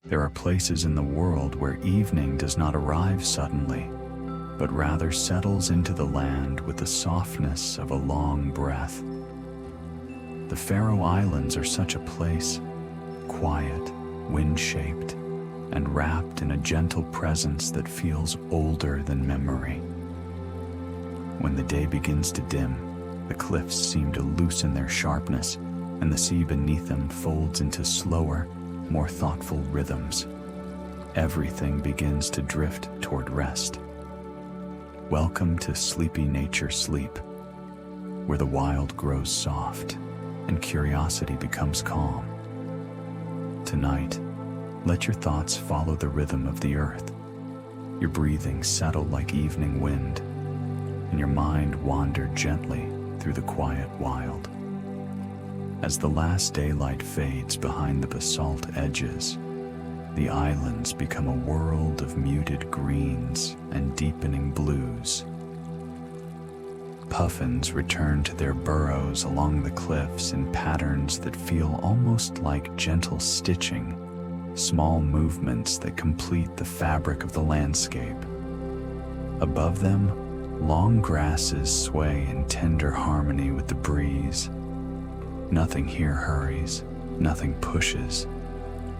There are places in the world where evening does not arrive suddenly, but rather settles into the land with the softness of a long breath. The Faroe Islands are such a place, quiet, wind-shaped, and wrapped in a gentle presence that feels older than memory. When the day begins to dim, the cliffs seem to loosen their sharpness, and the sea beneath them folds into slower, more thoughtful rhythms. Everything begins to drift toward rest. Welcome to sleepy nature sleep, where the wild grows soft and curiosity becomes calm. Tonight, let your thoughts follow the rhythm of the earth, your breathing settle like evening wind, and your mind wander gently through the quiet wild. As the last daylight fades behind the basalt edges, the islands become a world of muted greens and deepening blues. Puffins return to their burrows along the cliffs in patterns that feel almost like gentle stitching, small movements that complete the fabric of the landscape. Above them, long grasses sway in tender harmony with the breeze. Nothing here hurries, nothing pushes.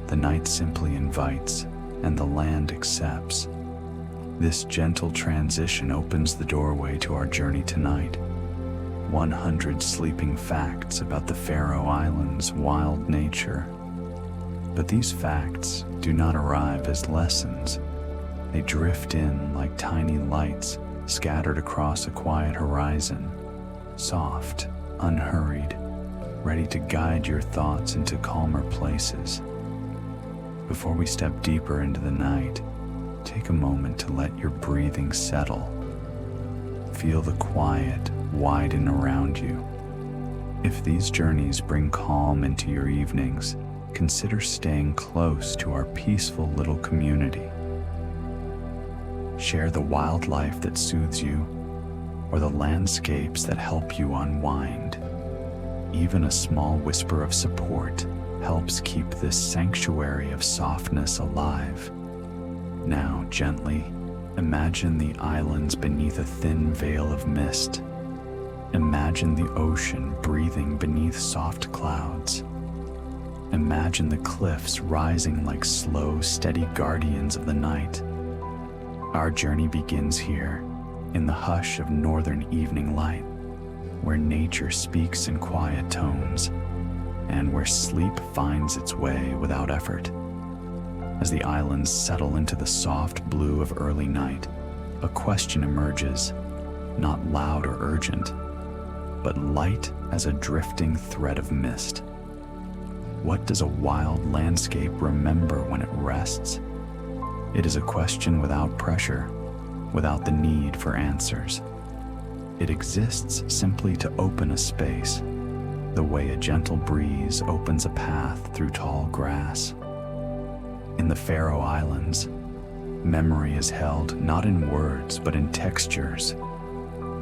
The night simply invites, and the land accepts. This gentle transition opens the doorway to our journey tonight. 100 sleeping facts about the Faroe Islands' wild nature. But these facts do not arrive as lessons. They drift in like tiny lights scattered across a quiet horizon, soft, unhurried, ready to guide your thoughts into calmer places. Before we step deeper into the night, take a moment to let your breathing settle. Feel the quiet widen around you. If these journeys bring calm into your evenings, consider staying close to our peaceful little community. Share the wildlife that soothes you, or the landscapes that help you unwind. Even a small whisper of support helps keep this sanctuary of softness alive. Now, gently, imagine the islands beneath a thin veil of mist. Imagine the ocean breathing beneath soft clouds. Imagine the cliffs rising like slow, steady guardians of the night. Our journey begins here, in the hush of northern evening light, where nature speaks in quiet tones, and where sleep finds its way without effort. As the islands settle into the soft blue of early night, a question emerges, not loud or urgent, but light as a drifting thread of mist. What does a wild landscape remember when it rests? It is a question without pressure, without the need for answers. It exists simply to open a space, the way a gentle breeze opens a path through tall grass. In the Faroe Islands, memory is held not in words but in textures,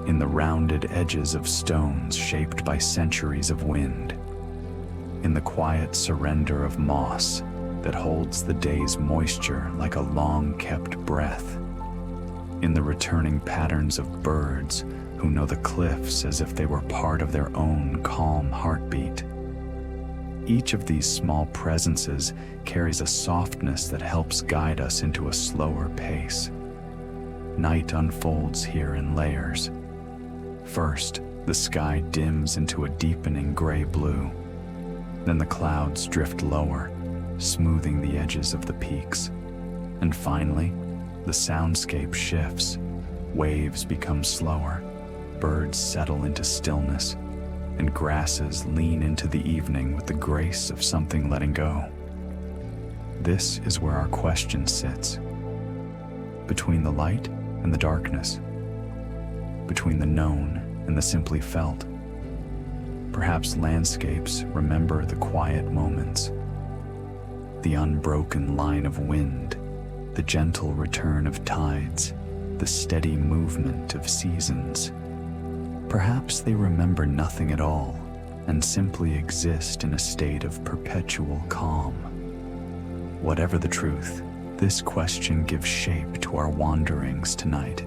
in the rounded edges of stones shaped by centuries of wind, in the quiet surrender of moss that holds the day's moisture like a long-kept breath, in the returning patterns of birds who know the cliffs as if they were part of their own calm heartbeat. Each of these small presences carries a softness that helps guide us into a slower pace. Night unfolds here in layers. First, the sky dims into a deepening gray blue. Then the clouds drift lower, smoothing the edges of the peaks. And finally, the soundscape shifts. Waves become slower, birds settle into stillness, and grasses lean into the evening with the grace of something letting go. This is where our question sits. Between the light and the darkness. Between the known and the simply felt. Perhaps landscapes remember the quiet moments. The unbroken line of wind, the gentle return of tides, the steady movement of seasons. Perhaps they remember nothing at all and simply exist in a state of perpetual calm. Whatever the truth, this question gives shape to our wanderings tonight.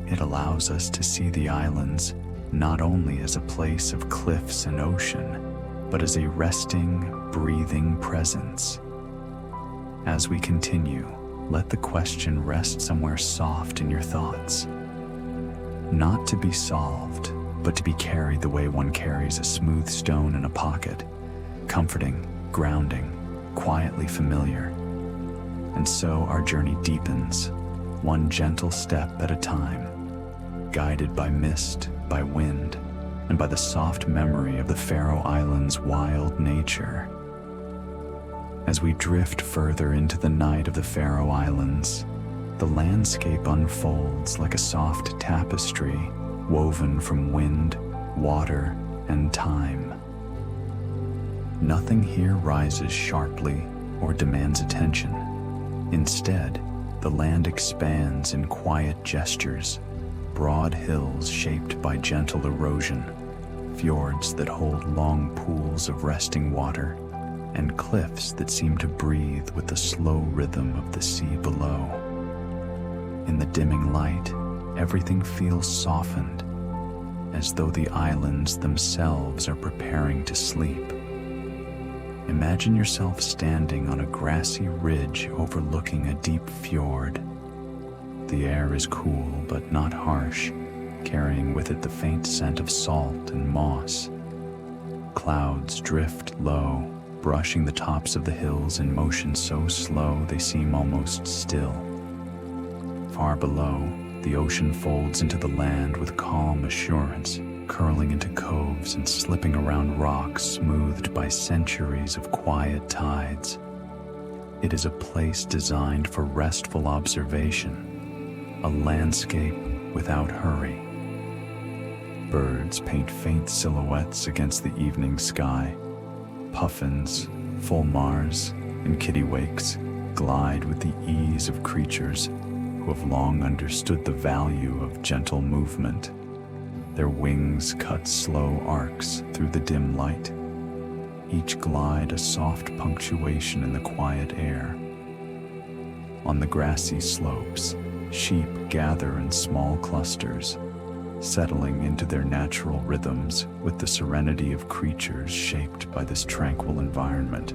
It allows us to see the islands not only as a place of cliffs and ocean, but as a resting, breathing presence. As we continue, let the question rest somewhere soft in your thoughts. Not to be solved, but to be carried the way one carries a smooth stone in a pocket, comforting, grounding, quietly familiar. And so our journey deepens, one gentle step at a time, guided by mist, by wind, and by the soft memory of the Faroe Islands' wild nature. As we drift further into the night of the Faroe Islands, the landscape unfolds like a soft tapestry woven from wind, water, and time. Nothing here rises sharply or demands attention. Instead, the land expands in quiet gestures, broad hills shaped by gentle erosion, fjords that hold long pools of resting water, and cliffs that seem to breathe with the slow rhythm of the sea below. In the dimming light, everything feels softened, as though the islands themselves are preparing to sleep. Imagine yourself standing on a grassy ridge overlooking a deep fjord. The air is cool but not harsh, carrying with it the faint scent of salt and moss. Clouds drift low, brushing the tops of the hills in motion so slow they seem almost still. Far below, the ocean folds into the land with calm assurance, curling into coves and slipping around rocks smoothed by centuries of quiet tides. It is a place designed for restful observation, a landscape without hurry. Birds paint faint silhouettes against the evening sky. Puffins, fulmars, and kittiwakes glide with the ease of creatures who have long understood the value of gentle movement. Their wings cut slow arcs through the dim light, each glide a soft punctuation in the quiet air. On the grassy slopes, sheep gather in small clusters, settling into their natural rhythms with the serenity of creatures shaped by this tranquil environment.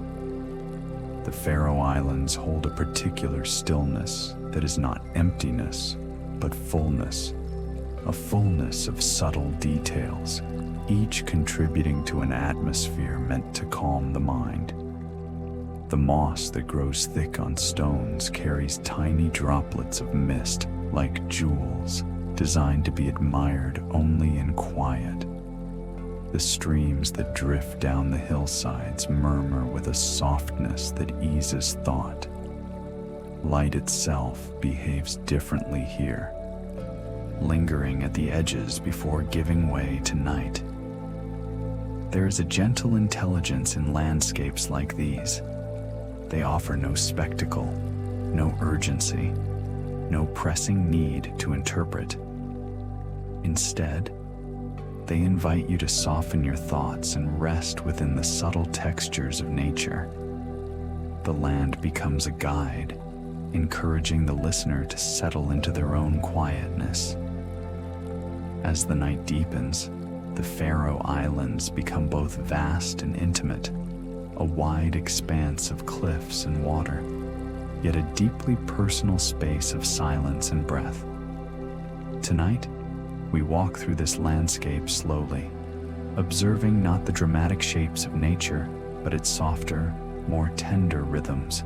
The Faroe Islands hold a particular stillness that is not emptiness, but fullness, a fullness of subtle details, each contributing to an atmosphere meant to calm the mind. The moss that grows thick on stones carries tiny droplets of mist like jewels, designed to be admired only in quiet. The streams that drift down the hillsides murmur with a softness that eases thought. Light itself behaves differently here, lingering at the edges before giving way to night. There is a gentle intelligence in landscapes like these. They offer no spectacle, no urgency, no pressing need to interpret. Instead, they invite you to soften your thoughts and rest within the subtle textures of nature. The land becomes a guide, encouraging the listener to settle into their own quietness. As the night deepens, the Faroe Islands become both vast and intimate, a wide expanse of cliffs and water, yet a deeply personal space of silence and breath. Tonight, we walk through this landscape slowly, observing not the dramatic shapes of nature, but its softer, more tender rhythms.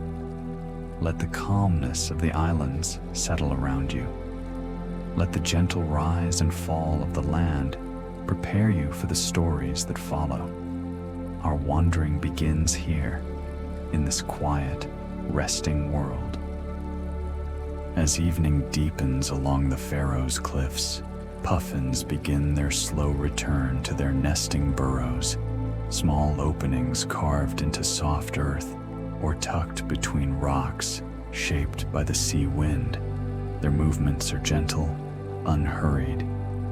Let the calmness of the islands settle around you. Let the gentle rise and fall of the land prepare you for the stories that follow. Our wandering begins here, in this quiet, resting world. As evening deepens along the Faroes cliffs, puffins begin their slow return to their nesting burrows, small openings carved into soft earth or tucked between rocks shaped by the sea wind. Their movements are gentle, unhurried,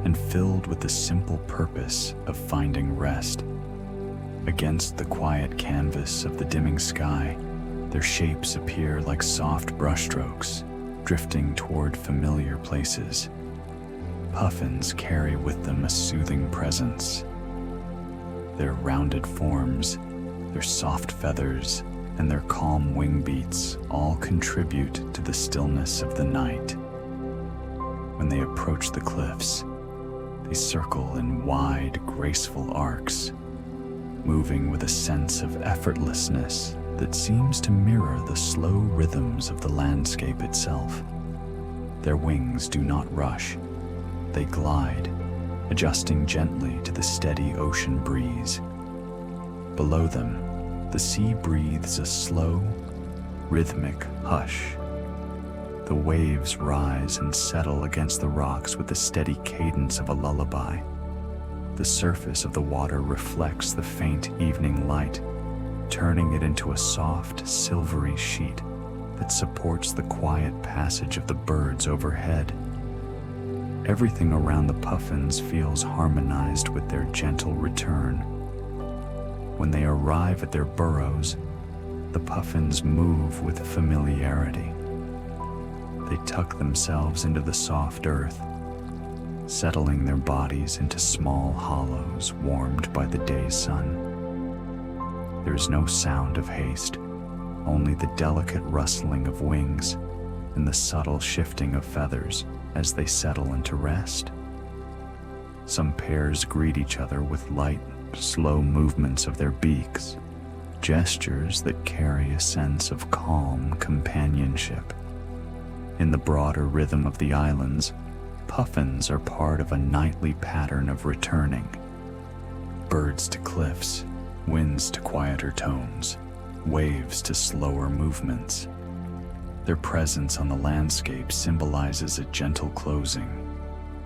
and filled with the simple purpose of finding rest. Against the quiet canvas of the dimming sky, Their shapes appear like soft brushstrokes, drifting toward familiar places. Puffins carry with them a soothing presence. Their rounded forms, their soft feathers, and their calm wing beats all contribute to the stillness of the night. When they approach the cliffs, they circle in wide, graceful arcs, moving with a sense of effortlessness that seems to mirror the slow rhythms of the landscape itself. Their wings do not rush. They glide, adjusting gently to the steady ocean breeze. Below them, the sea breathes a slow, rhythmic hush. The waves rise and settle against the rocks with the steady cadence of a lullaby. The surface of the water reflects the faint evening light, turning it into a soft, silvery sheet that supports the quiet passage of the birds overhead. Everything around the puffins feels harmonized with their gentle return. When they arrive at their burrows, the puffins move with familiarity. They tuck themselves into the soft earth, settling their bodies into small hollows warmed by the day's sun. There is no sound of haste, only the delicate rustling of wings and the subtle shifting of feathers as they settle into rest. Some pairs greet each other with light, slow movements of their beaks, gestures that carry a sense of calm companionship. In the broader rhythm of the islands, puffins are part of a nightly pattern of returning. Birds to cliffs, winds to quieter tones, waves to slower movements. Their presence on the landscape symbolizes a gentle closing,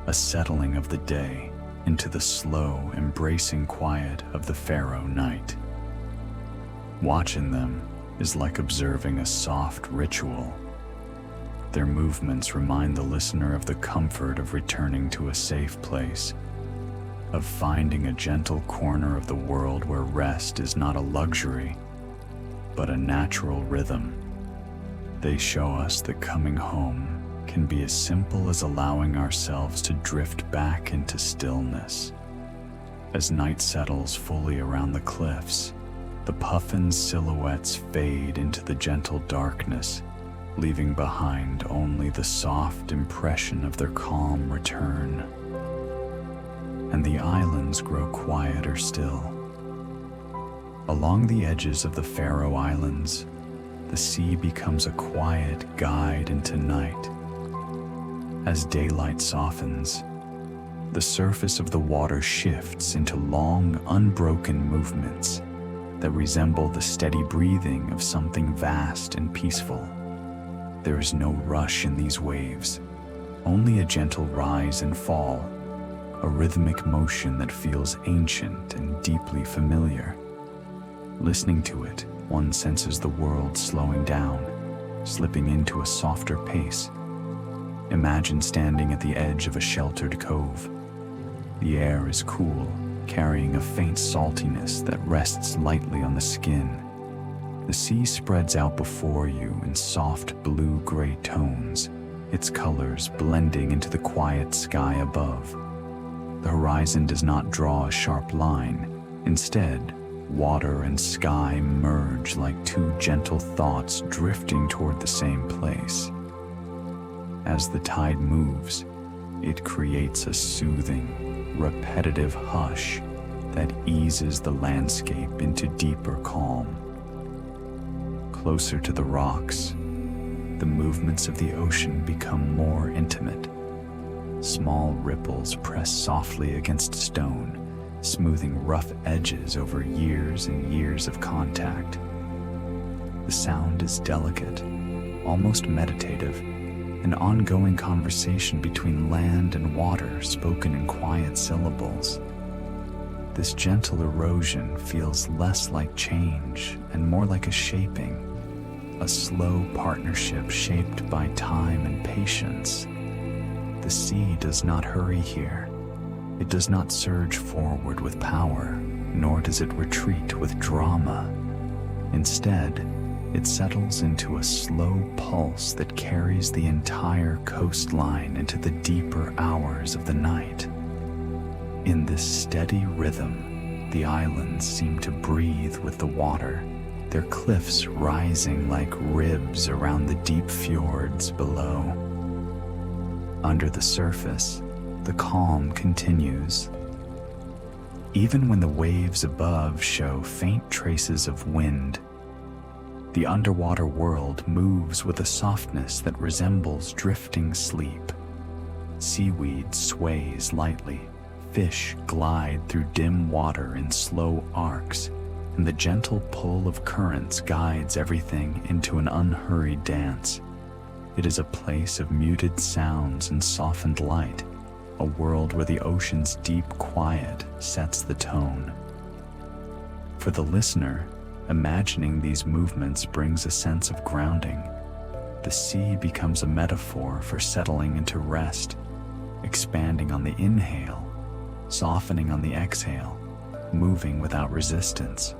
a settling of the day into the slow, embracing quiet of the Faroe night. Watching them is like observing a soft ritual. Their movements remind the listener of the comfort of returning to a safe place, of finding a gentle corner of the world where rest is not a luxury, but a natural rhythm. They show us that coming home can be as simple as allowing ourselves to drift back into stillness. As night settles fully around the cliffs, the puffin silhouettes fade into the gentle darkness, leaving behind only the soft impression of their calm return. And the islands grow quieter still. Along the edges of the Faroe Islands, the sea becomes a quiet guide into night. As daylight softens, the surface of the water shifts into long, unbroken movements that resemble the steady breathing of something vast and peaceful. There is no rush in these waves, only a gentle rise and fall, a rhythmic motion that feels ancient and deeply familiar. Listening to it, one senses the world slowing down, slipping into a softer pace. Imagine standing at the edge of a sheltered cove. The air is cool, carrying a faint saltiness that rests lightly on the skin. The sea spreads out before you in soft blue-gray tones, its colors blending into the quiet sky above. The horizon does not draw a sharp line. Instead, water and sky merge like two gentle thoughts drifting toward the same place. As the tide moves, it creates a soothing, repetitive hush that eases the landscape into deeper calm. Closer to the rocks, the movements of the ocean become more intimate. Small ripples press softly against stone, smoothing rough edges over years and years of contact. The sound is delicate, almost meditative, an ongoing conversation between land and water spoken in quiet syllables. This gentle erosion feels less like change and more like a shaping, a slow partnership shaped by time and patience. The sea does not hurry here. It does not surge forward with power, nor does it retreat with drama. Instead, it settles into a slow pulse that carries the entire coastline into the deeper hours of the night. In this steady rhythm, the islands seem to breathe with the water, their cliffs rising like ribs around the deep fjords below. Under the surface, the calm continues. Even when the waves above show faint traces of wind, the underwater world moves with a softness that resembles drifting sleep. Seaweed sways lightly, fish glide through dim water in slow arcs, and the gentle pull of currents guides everything into an unhurried dance. It is a place of muted sounds and softened light, a world where the ocean's deep quiet sets the tone. For the listener, imagining these movements brings a sense of grounding. The sea becomes a metaphor for settling into rest, expanding on the inhale, softening on the exhale, moving without resistance.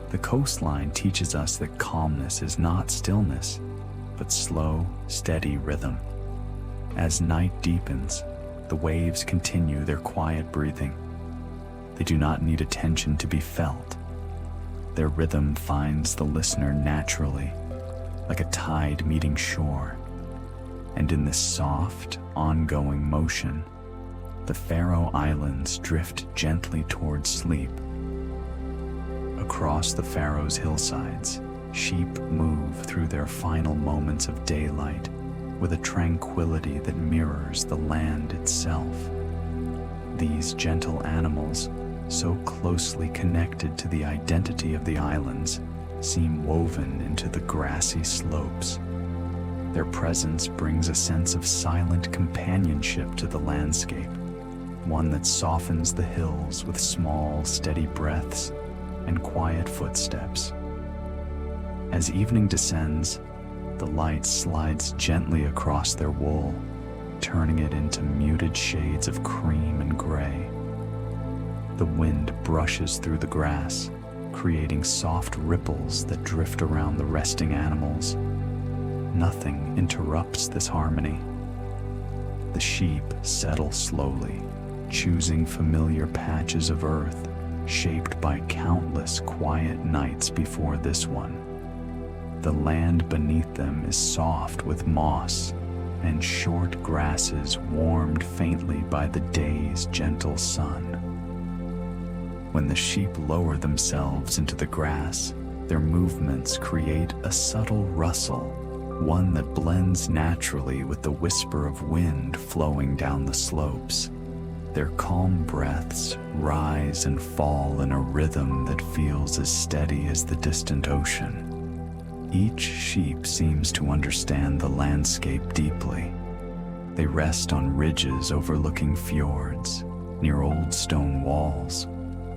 The coastline teaches us that calmness is not stillness, but slow, steady rhythm. As night deepens, the waves continue their quiet breathing. They do not need attention to be felt. Their rhythm finds the listener naturally, like a tide meeting shore. And in this soft, ongoing motion, the Faroe Islands drift gently towards sleep. Across the Faroes' hillsides, sheep move through their final moments of daylight with a tranquility that mirrors the land itself. These gentle animals, so closely connected to the identity of the islands, seem woven into the grassy slopes. Their presence brings a sense of silent companionship to the landscape, one that softens the hills with small, steady breaths and quiet footsteps. As evening descends, the light slides gently across their wool, turning it into muted shades of cream and gray. The wind brushes through the grass, creating soft ripples that drift around the resting animals. Nothing interrupts this harmony. The sheep settle slowly, choosing familiar patches of earth shaped by countless quiet nights before this one. The land beneath them is soft with moss and short grasses warmed faintly by the day's gentle sun. When the sheep lower themselves into the grass, their movements create a subtle rustle, one that blends naturally with the whisper of wind flowing down the slopes. Their calm breaths rise and fall in a rhythm that feels as steady as the distant ocean. Each sheep seems to understand the landscape deeply. They rest on ridges overlooking fjords, near old stone walls,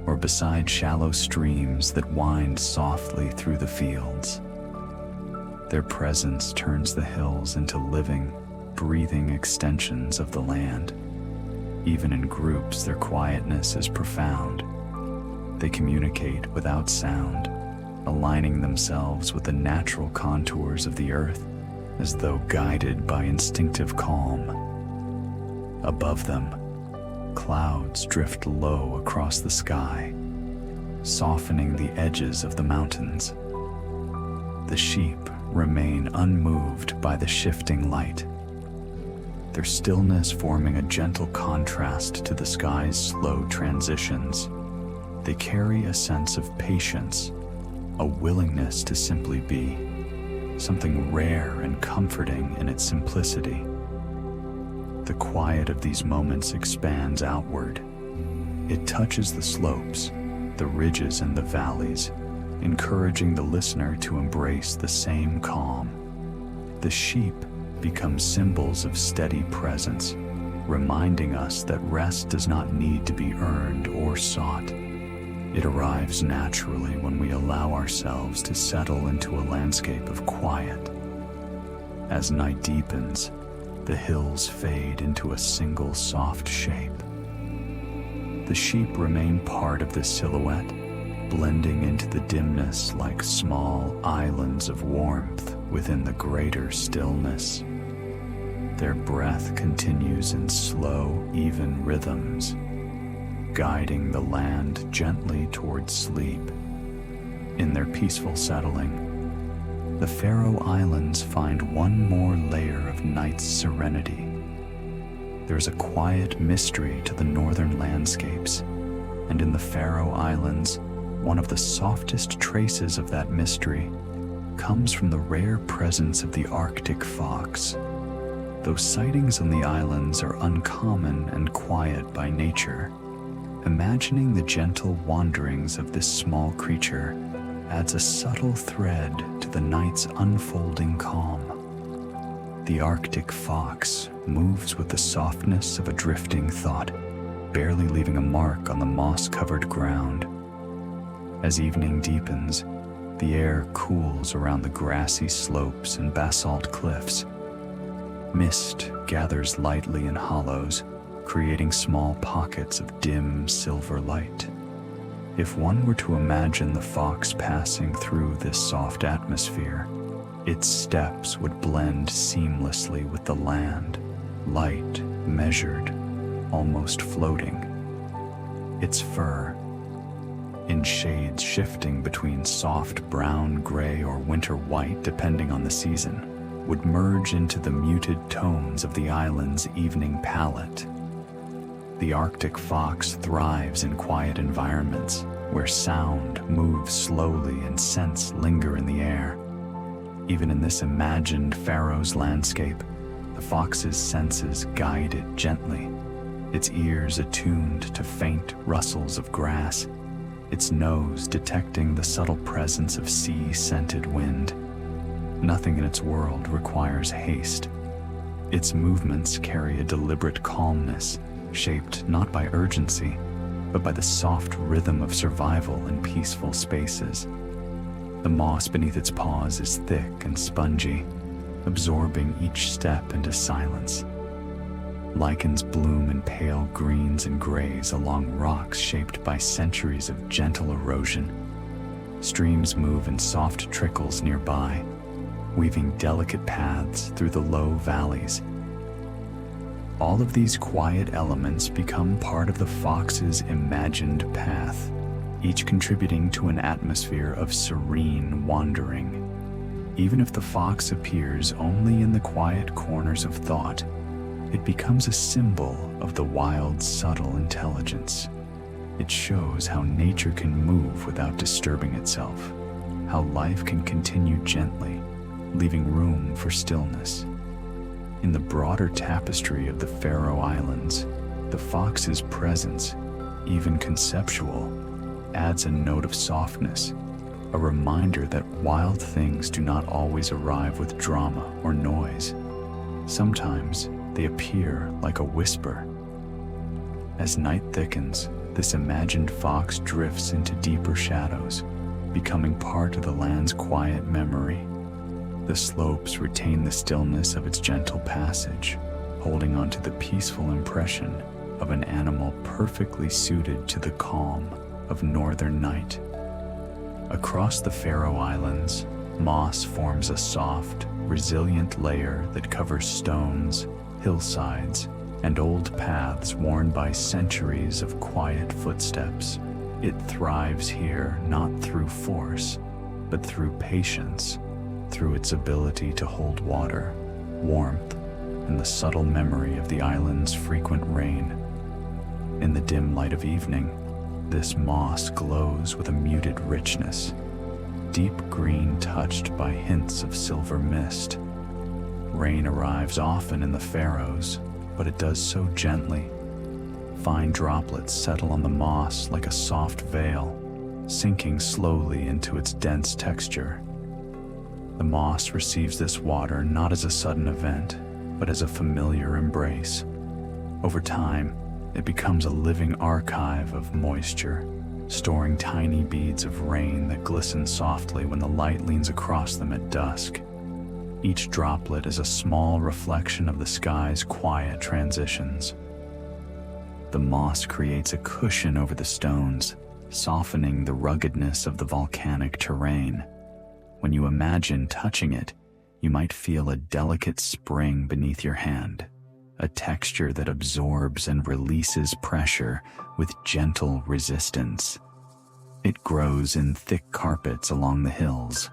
or beside shallow streams that wind softly through the fields. Their presence turns the hills into living, breathing extensions of the land. Even in groups, their quietness is profound. They communicate without sound, aligning themselves with the natural contours of the earth, as though guided by instinctive calm. Above them, clouds drift low across the sky, softening the edges of the mountains. The sheep remain unmoved by the shifting light, their stillness forming a gentle contrast to the sky's slow transitions. They carry a sense of patience, a willingness to simply be, something rare and comforting in its simplicity. The quiet of these moments expands outward. It touches the slopes, the ridges and the valleys, encouraging the listener to embrace the same calm. The sheep become symbols of steady presence, reminding us that rest does not need to be earned or sought. It arrives naturally when we allow ourselves to settle into a landscape of quiet. As night deepens, the hills fade into a single soft shape. The sheep remain part of this silhouette, blending into the dimness like small islands of warmth within the greater stillness. Their breath continues in slow, even rhythms, guiding the land gently towards sleep. In their peaceful settling, the Faroe Islands find one more layer of night's serenity. There is a quiet mystery to the northern landscapes, and in the Faroe Islands, one of the softest traces of that mystery comes from the rare presence of the Arctic fox. Though sightings on the islands are uncommon and quiet by nature, imagining the gentle wanderings of this small creature adds a subtle thread to the night's unfolding calm. The Arctic fox moves with the softness of a drifting thought, barely leaving a mark on the moss-covered ground. As evening deepens, the air cools around the grassy slopes and basalt cliffs. Mist gathers lightly in hollows, creating small pockets of dim silver light. If one were to imagine the fox passing through this soft atmosphere, its steps would blend seamlessly with the land, light, measured, almost floating. Its fur, in shades shifting between soft brown, gray, or winter white depending on the season, would merge into the muted tones of the island's evening palette. The Arctic fox thrives in quiet environments where sound moves slowly and scents linger in the air. Even in this imagined Faroe's landscape, the fox's senses guide it gently, its ears attuned to faint rustles of grass, its nose detecting the subtle presence of sea-scented wind. Nothing in its world requires haste. Its movements carry a deliberate calmness, shaped not by urgency, but by the soft rhythm of survival in peaceful spaces. The moss beneath its paws is thick and spongy, absorbing each step into silence. Lichens bloom in pale greens and grays along rocks shaped by centuries of gentle erosion. Streams move in soft trickles nearby, weaving delicate paths through the low valleys. All of these quiet elements become part of the fox's imagined path, each contributing to an atmosphere of serene wandering. Even if the fox appears only in the quiet corners of thought, it becomes a symbol of the wild's subtle intelligence. It shows how nature can move without disturbing itself, how life can continue gently, leaving room for stillness. In the broader tapestry of the Faroe Islands, the fox's presence, even conceptual, adds a note of softness, a reminder that wild things do not always arrive with drama or noise. Sometimes they appear like a whisper. As night thickens, this imagined fox drifts into deeper shadows, becoming part of the land's quiet memory. The slopes retain the stillness of its gentle passage, holding on to the peaceful impression of an animal perfectly suited to the calm of northern night. Across the Faroe Islands, moss forms a soft, resilient layer that covers stones, hillsides, and old paths worn by centuries of quiet footsteps. It thrives here not through force, but through patience, through its ability to hold water, warmth, and the subtle memory of the island's frequent rain. In the dim light of evening, this moss glows with a muted richness, deep green touched by hints of silver mist. Rain arrives often in the Faroes, but it does so gently. Fine droplets settle on the moss like a soft veil, sinking slowly into its dense texture. The moss receives this water not as a sudden event, but as a familiar embrace. Over time, it becomes a living archive of moisture, storing tiny beads of rain that glisten softly when the light leans across them at dusk. Each droplet is a small reflection of the sky's quiet transitions. The moss creates a cushion over the stones, softening the ruggedness of the volcanic terrain. When you imagine touching it, you might feel a delicate spring beneath your hand, a texture that absorbs and releases pressure with gentle resistance. It grows in thick carpets along the hills,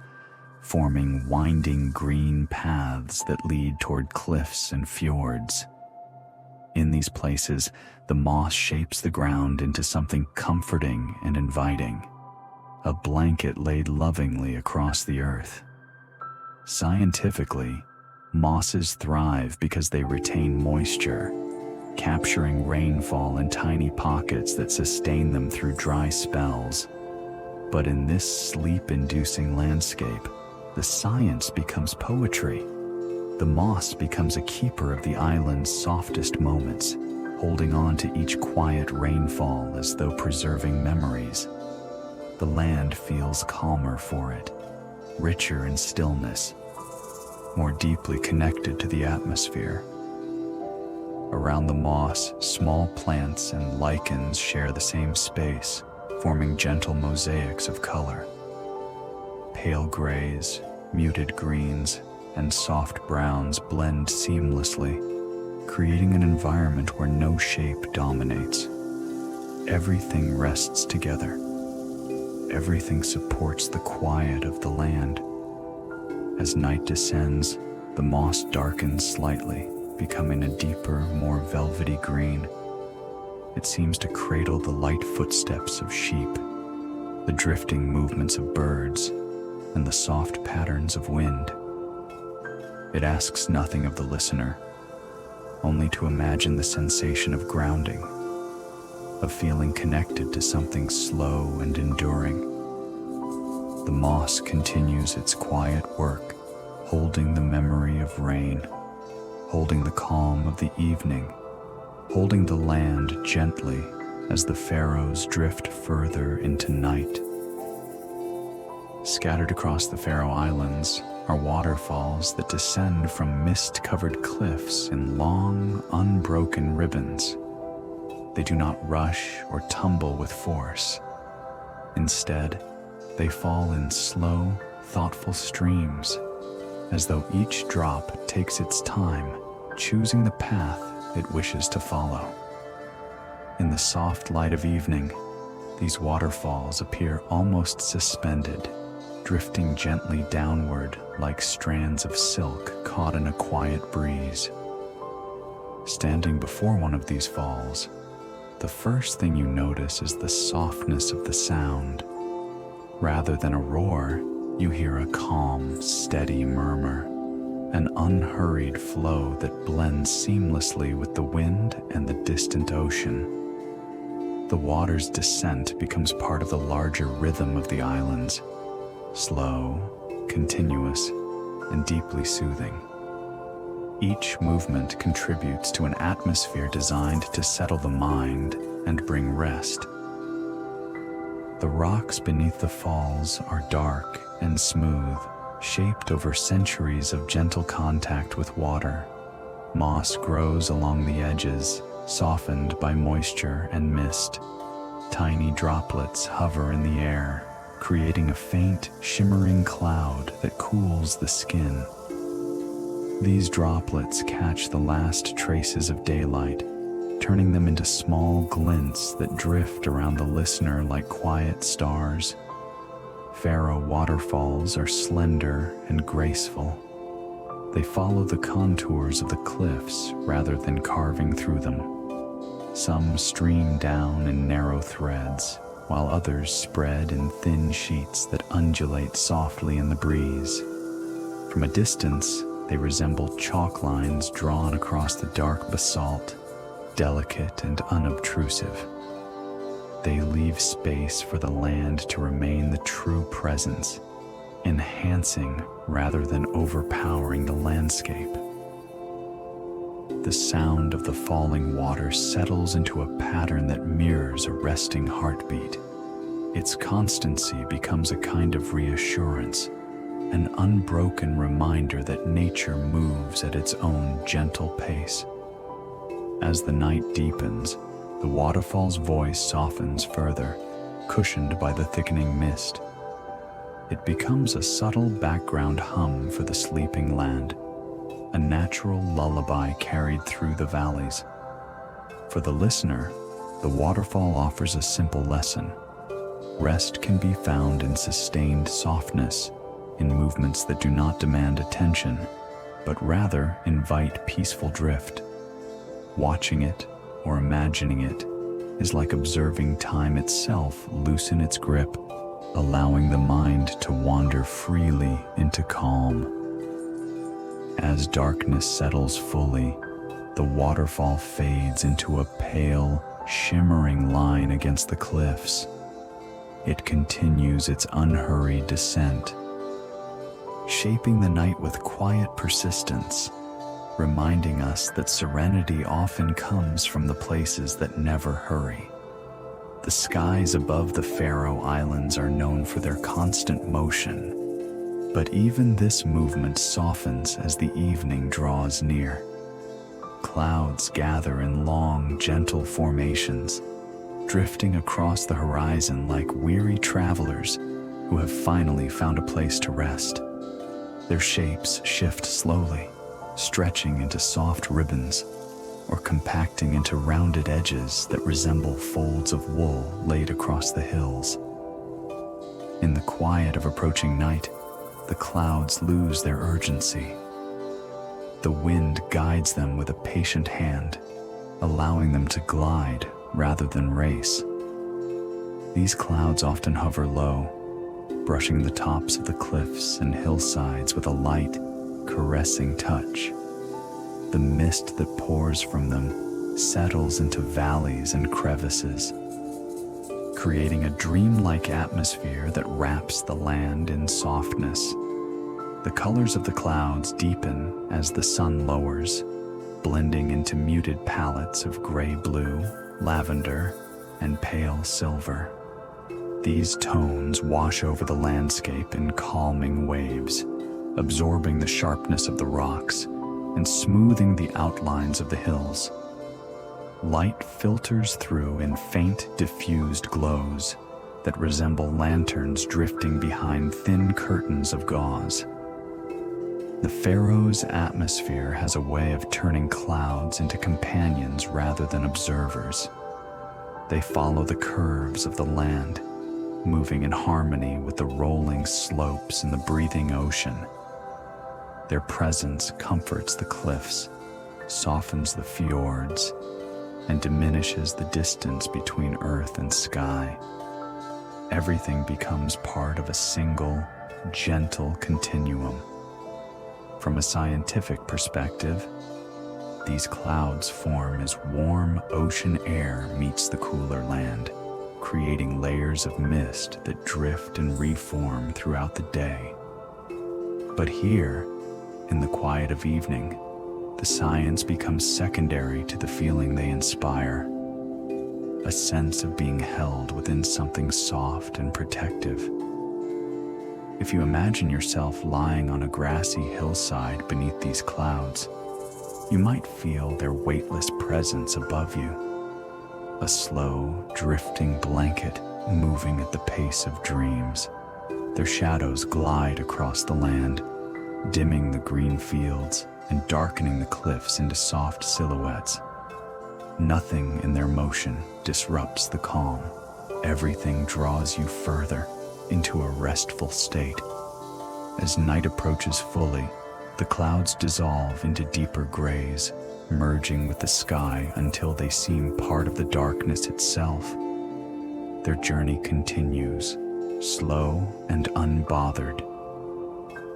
forming winding green paths that lead toward cliffs and fjords. In these places, the moss shapes the ground into something comforting and inviting, a blanket laid lovingly across the earth. Scientifically, mosses thrive because they retain moisture, capturing rainfall in tiny pockets that sustain them through dry spells. But in this sleep-inducing landscape, the science becomes poetry. The moss becomes a keeper of the island's softest moments, holding on to each quiet rainfall as though preserving memories. The land feels calmer for it, richer in stillness, more deeply connected to the atmosphere. Around the moss, small plants and lichens share the same space, forming gentle mosaics of color. Pale grays, muted greens, and soft browns blend seamlessly, creating an environment where no shape dominates. Everything rests together. Everything supports the quiet of the land. As night descends, the moss darkens slightly, becoming a deeper, more velvety green. It seems to cradle the light footsteps of sheep, the drifting movements of birds, and the soft patterns of wind. It asks nothing of the listener, only to imagine the sensation of grounding, of feeling connected to something slow and enduring. The moss continues its quiet work, holding the memory of rain, holding the calm of the evening, holding the land gently as the Faroes drift further into night. Scattered across the Faroe Islands are waterfalls that descend from mist-covered cliffs in long, unbroken ribbons. They do not rush or tumble with force. Instead, they fall in slow, thoughtful streams, as though each drop takes its time, choosing the path it wishes to follow. In the soft light of evening, these waterfalls appear almost suspended, drifting gently downward like strands of silk caught in a quiet breeze. Standing before one of these falls, the first thing you notice is the softness of the sound. Rather than a roar, you hear a calm, steady murmur, an unhurried flow that blends seamlessly with the wind and the distant ocean. The water's descent becomes part of the larger rhythm of the islands, slow, continuous, and deeply soothing. Each movement contributes to an atmosphere designed to settle the mind and bring rest. The rocks beneath the falls are dark and smooth, shaped over centuries of gentle contact with water. Moss grows along the edges, softened by moisture and mist. Tiny droplets hover in the air, creating a faint, shimmering cloud that cools the skin. These droplets catch the last traces of daylight, turning them into small glints that drift around the listener like quiet stars. Faroe waterfalls are slender and graceful. They follow the contours of the cliffs rather than carving through them. Some stream down in narrow threads, while others spread in thin sheets that undulate softly in the breeze. From a distance, they resemble chalk lines drawn across the dark basalt, delicate and unobtrusive. They leave space for the land to remain the true presence, enhancing rather than overpowering the landscape. The sound of the falling water settles into a pattern that mirrors a resting heartbeat. Its constancy becomes a kind of reassurance, an unbroken reminder that nature moves at its own gentle pace. As the night deepens, the waterfall's voice softens further, cushioned by the thickening mist. It becomes a subtle background hum for the sleeping land, a natural lullaby carried through the valleys. For the listener, the waterfall offers a simple lesson. Rest can be found in sustained softness, in movements that do not demand attention, but rather invite peaceful drift. Watching it or imagining it is like observing time itself loosen its grip, allowing the mind to wander freely into calm. As darkness settles fully, the waterfall fades into a pale, shimmering line against the cliffs. It continues its unhurried descent, shaping the night with quiet persistence, reminding us that serenity often comes from the places that never hurry. The skies above the Faroe Islands are known for their constant motion, but even this movement softens as the evening draws near. Clouds gather in long, gentle formations, drifting across the horizon like weary travelers who have finally found a place to rest. Their shapes shift slowly, stretching into soft ribbons or compacting into rounded edges that resemble folds of wool laid across the hills. In the quiet of approaching night, the clouds lose their urgency. The wind guides them with a patient hand, allowing them to glide rather than race. These clouds often hover low, brushing the tops of the cliffs and hillsides with a light, caressing touch. The mist that pours from them settles into valleys and crevices, creating a dreamlike atmosphere that wraps the land in softness. The colors of the clouds deepen as the sun lowers, blending into muted palettes of gray-blue, lavender, and pale silver. These tones wash over the landscape in calming waves, absorbing the sharpness of the rocks and smoothing the outlines of the hills. Light filters through in faint, diffused glows that resemble lanterns drifting behind thin curtains of gauze. The Faroes' atmosphere has a way of turning clouds into companions rather than observers. They follow the curves of the land, moving in harmony with the rolling slopes and the breathing ocean. Their presence comforts the cliffs, softens the fjords, and diminishes the distance between earth and sky. Everything becomes part of a single, gentle continuum. From a scientific perspective, these clouds form as warm ocean air meets the cooler land, creating layers of mist that drift and reform throughout the day. But here, in the quiet of evening, the science becomes secondary to the feeling they inspire, a sense of being held within something soft and protective. If you imagine yourself lying on a grassy hillside beneath these clouds, you might feel their weightless presence above you, a slow, drifting blanket moving at the pace of dreams. Their shadows glide across the land, dimming the green fields and darkening the cliffs into soft silhouettes. Nothing in their motion disrupts the calm. Everything draws you further into a restful state. As night approaches fully, the clouds dissolve into deeper grays, merging with the sky until they seem part of the darkness itself. Their journey continues, slow and unbothered,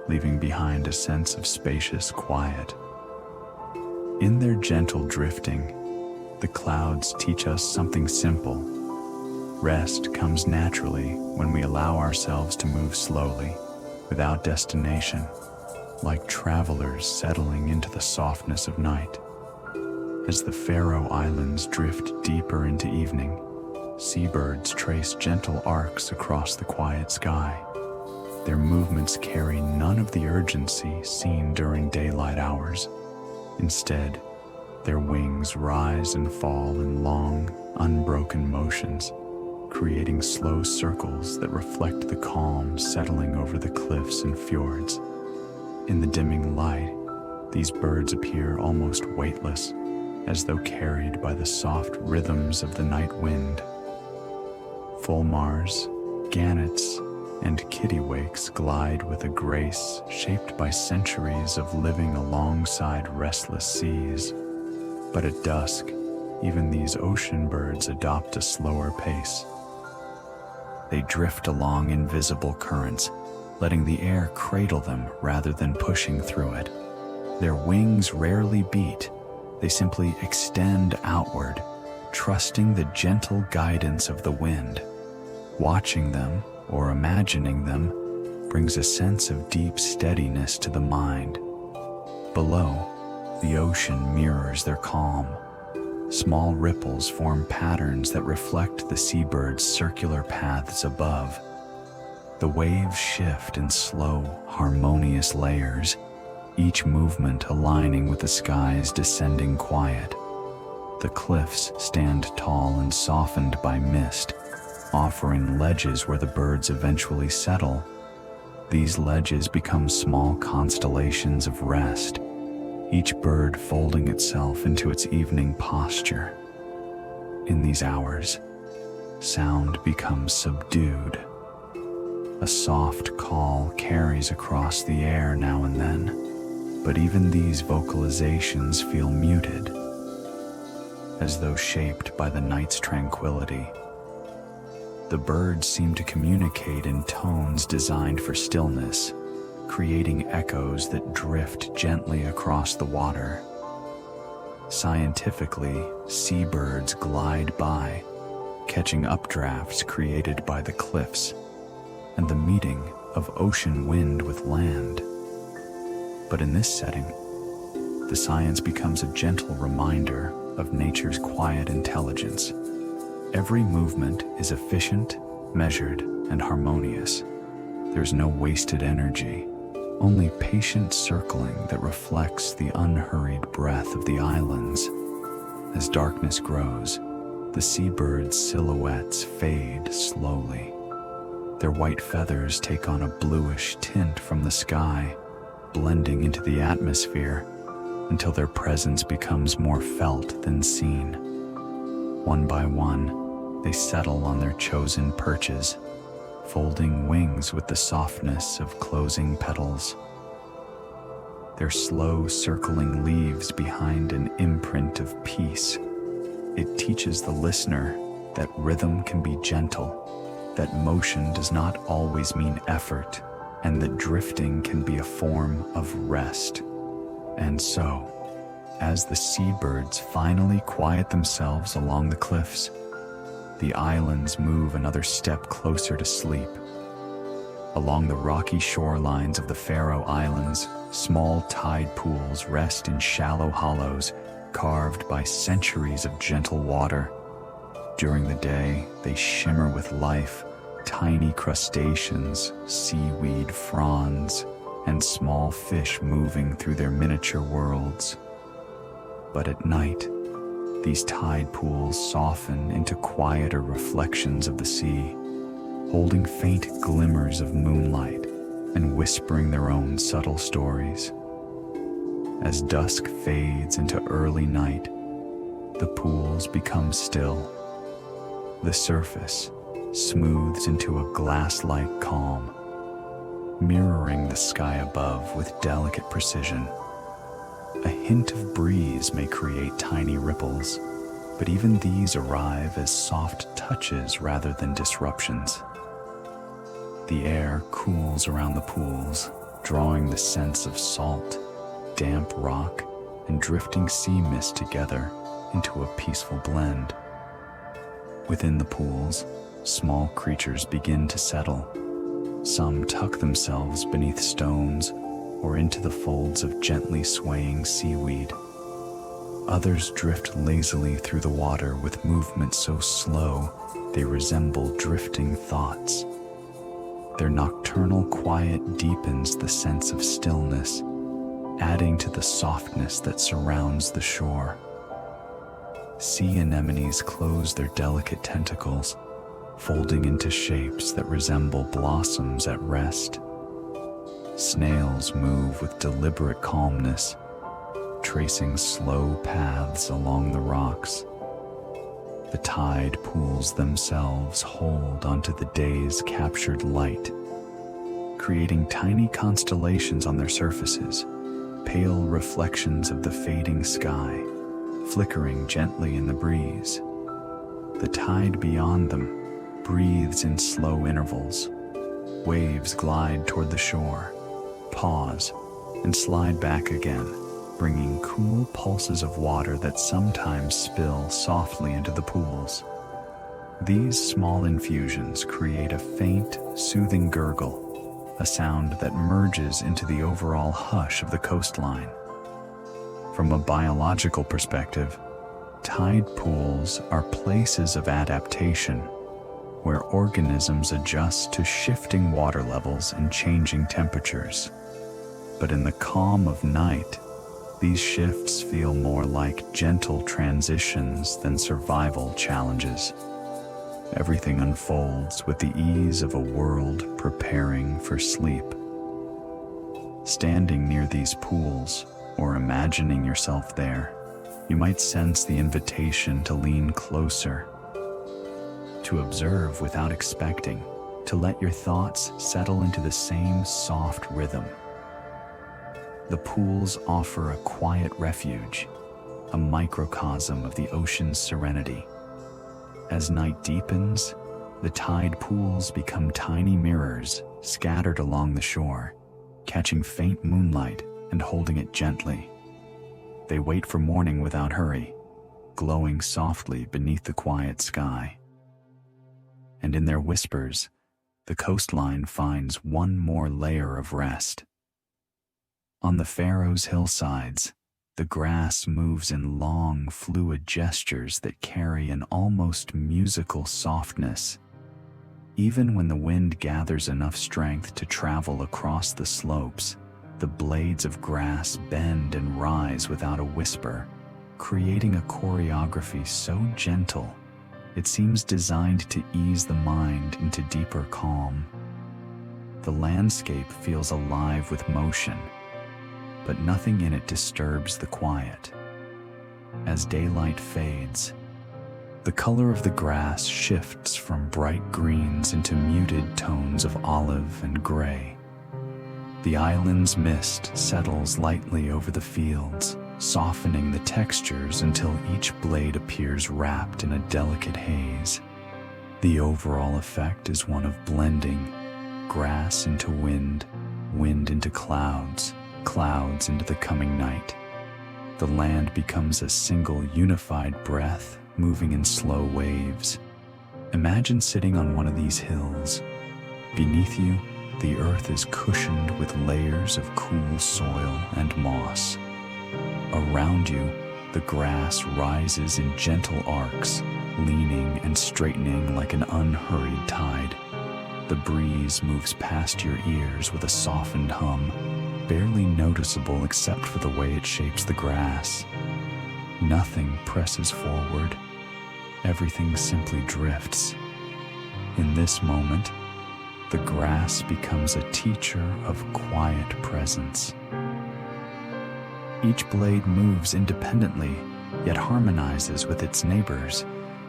leaving behind a sense of spacious quiet. In their gentle drifting, the clouds teach us something simple. Rest comes naturally when we allow ourselves to move slowly, without destination, like travelers settling into the softness of night. As the Faroe Islands drift deeper into evening, seabirds trace gentle arcs across the quiet sky. Their movements carry none of the urgency seen during daylight hours. Instead, their wings rise and fall in long, unbroken motions, creating slow circles that reflect the calm settling over the cliffs and fjords. In the dimming light, these birds appear almost weightless, as though carried by the soft rhythms of the night wind. Fulmars, gannets, and kittiwakes glide with a grace shaped by centuries of living alongside restless seas. But at dusk, even these ocean birds adopt a slower pace. They drift along invisible currents, letting the air cradle them rather than pushing through it. Their wings rarely beat, they simply extend outward, trusting the gentle guidance of the wind. Watching them, or imagining them, brings a sense of deep steadiness to the mind. Below, the ocean mirrors their calm. Small ripples form patterns that reflect the seabirds' circular paths above. The waves shift in slow, harmonious layers, each movement aligning with the sky's descending quiet. The cliffs stand tall and softened by mist, offering ledges where the birds eventually settle. These ledges become small constellations of rest, each bird folding itself into its evening posture. In these hours, sound becomes subdued. A soft call carries across the air now and then, but even these vocalizations feel muted, as though shaped by the night's tranquility. The birds seem to communicate in tones designed for stillness, creating echoes that drift gently across the water. Scientifically, seabirds glide by, catching updrafts created by the cliffs and the meeting of ocean wind with land. But in this setting, the science becomes a gentle reminder of nature's quiet intelligence. Every movement is efficient, measured, and harmonious. There's no wasted energy, only patient circling that reflects the unhurried breath of the islands. As darkness grows, the seabirds' silhouettes fade slowly. Their white feathers take on a bluish tint from the sky, blending into the atmosphere until their presence becomes more felt than seen. One by one, they settle on their chosen perches, folding wings with the softness of closing petals. Their slow circling leaves behind an imprint of peace. It teaches the listener that rhythm can be gentle, that motion does not always mean effort, and that drifting can be a form of rest. And so, as the seabirds finally quiet themselves along the cliffs, the islands move another step closer to sleep. Along the rocky shorelines of the Faroe Islands, small tide pools rest in shallow hollows carved by centuries of gentle water. During the day, they shimmer with life, tiny crustaceans, seaweed fronds, and small fish moving through their miniature worlds. But at night, these tide pools soften into quieter reflections of the sea, holding faint glimmers of moonlight and whispering their own subtle stories. As dusk fades into early night, the pools become still. The surface smooths into a glass-like calm, mirroring the sky above with delicate precision. A hint of breeze may create tiny ripples, but even these arrive as soft touches rather than disruptions. The air cools around the pools, drawing the sense of salt, damp rock, and drifting sea mist together into a peaceful blend. Within the pools, small creatures begin to settle. Some tuck themselves beneath stones or into the folds of gently swaying seaweed. Others drift lazily through the water with movements so slow they resemble drifting thoughts. Their nocturnal quiet deepens the sense of stillness, adding to the softness that surrounds the shore. Sea anemones close their delicate tentacles, folding into shapes that resemble blossoms at rest. Snails move with deliberate calmness, tracing slow paths along the rocks. The tide pools themselves hold onto the day's captured light, creating tiny constellations on their surfaces, pale reflections of the fading sky, flickering gently in the breeze. The tide beyond them breathes in slow intervals. Waves glide toward the shore, pause, and slide back again, bringing cool pulses of water that sometimes spill softly into the pools. These small infusions create a faint, soothing gurgle, a sound that merges into the overall hush of the coastline. From a biological perspective, tide pools are places of adaptation where organisms adjust to shifting water levels and changing temperatures. But in the calm of night, these shifts feel more like gentle transitions than survival challenges. Everything unfolds with the ease of a world preparing for sleep. Standing near these pools, or imagining yourself there, you might sense the invitation to lean closer, to observe without expecting, to let your thoughts settle into the same soft rhythm. The pools offer a quiet refuge, a microcosm of the ocean's serenity. As night deepens, the tide pools become tiny mirrors scattered along the shore, catching faint moonlight and holding it gently. They wait for morning without hurry, glowing softly beneath the quiet sky. And in their whispers, the coastline finds one more layer of rest. On the Faroes hillsides, the grass moves in long, fluid gestures that carry an almost musical softness. Even when the wind gathers enough strength to travel across the slopes, the blades of grass bend and rise without a whisper, creating a choreography so gentle it seems designed to ease the mind into deeper calm. The landscape feels alive with motion, but nothing in it disturbs the quiet. As daylight fades, the color of the grass shifts from bright greens into muted tones of olive and gray. The island's mist settles lightly over the fields, softening the textures until each blade appears wrapped in a delicate haze. The overall effect is one of blending grass into wind, wind into clouds, clouds into the coming night. The land becomes a single unified breath, moving in slow waves. Imagine sitting on one of these hills. Beneath you, the earth is cushioned with layers of cool soil and moss. Around you, the grass rises in gentle arcs, leaning and straightening like an unhurried tide. The breeze moves past your ears with a softened hum, barely noticeable except for the way it shapes the grass. Nothing presses forward. Everything simply drifts. In this moment, the grass becomes a teacher of quiet presence. Each blade moves independently, yet harmonizes with its neighbors,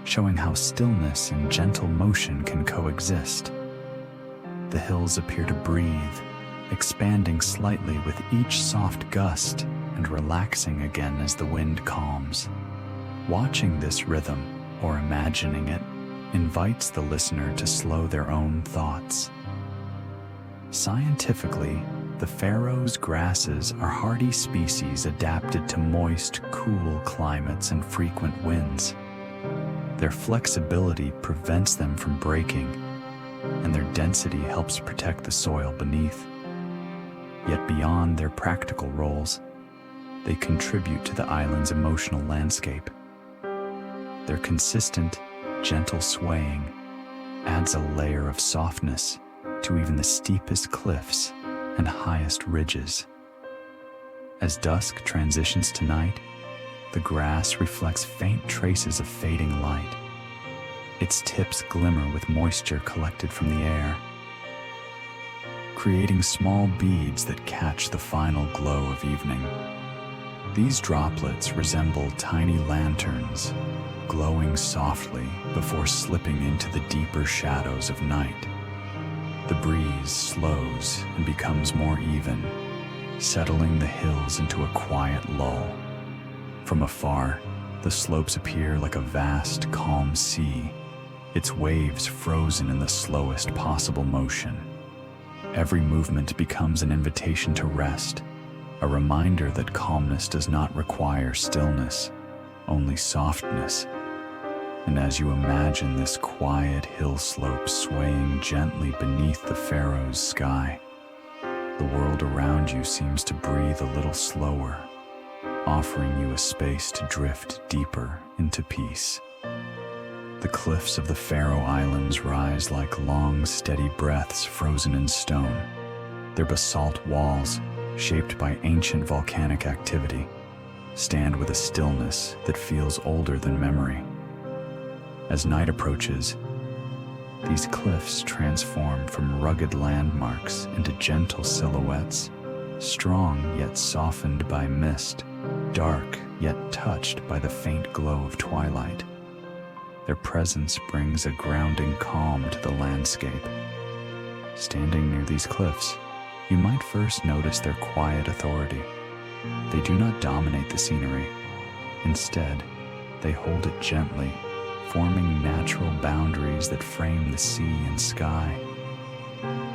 showing how stillness and gentle motion can coexist. The hills appear to breathe, expanding slightly with each soft gust and relaxing again as the wind calms. Watching this rhythm, or imagining it, invites the listener to slow their own thoughts. Scientifically, the Faroes grasses are hardy species adapted to moist, cool climates and frequent winds. Their flexibility prevents them from breaking, and their density helps protect the soil beneath. Yet beyond their practical roles, they contribute to the island's emotional landscape. Their consistent, gentle swaying adds a layer of softness to even the steepest cliffs and highest ridges. As dusk transitions to night, the grass reflects faint traces of fading light. Its tips glimmer with moisture collected from the air, creating small beads that catch the final glow of evening. These droplets resemble tiny lanterns, glowing softly before slipping into the deeper shadows of night. The breeze slows and becomes more even, settling the hills into a quiet lull. From afar, the slopes appear like a vast, calm sea, its waves frozen in the slowest possible motion. Every movement becomes an invitation to rest, a reminder that calmness does not require stillness, only softness. And as you imagine this quiet hill slope swaying gently beneath the Faroes sky, the world around you seems to breathe a little slower, offering you a space to drift deeper into peace. The cliffs of the Faroe Islands rise like long, steady breaths frozen in stone. Their basalt walls, shaped by ancient volcanic activity, stand with a stillness that feels older than memory. As night approaches, these cliffs transform from rugged landmarks into gentle silhouettes, strong yet softened by mist, dark yet touched by the faint glow of twilight. Their presence brings a grounding calm to the landscape. Standing near these cliffs, you might first notice their quiet authority. They do not dominate the scenery. Instead, they hold it gently, forming natural boundaries that frame the sea and sky.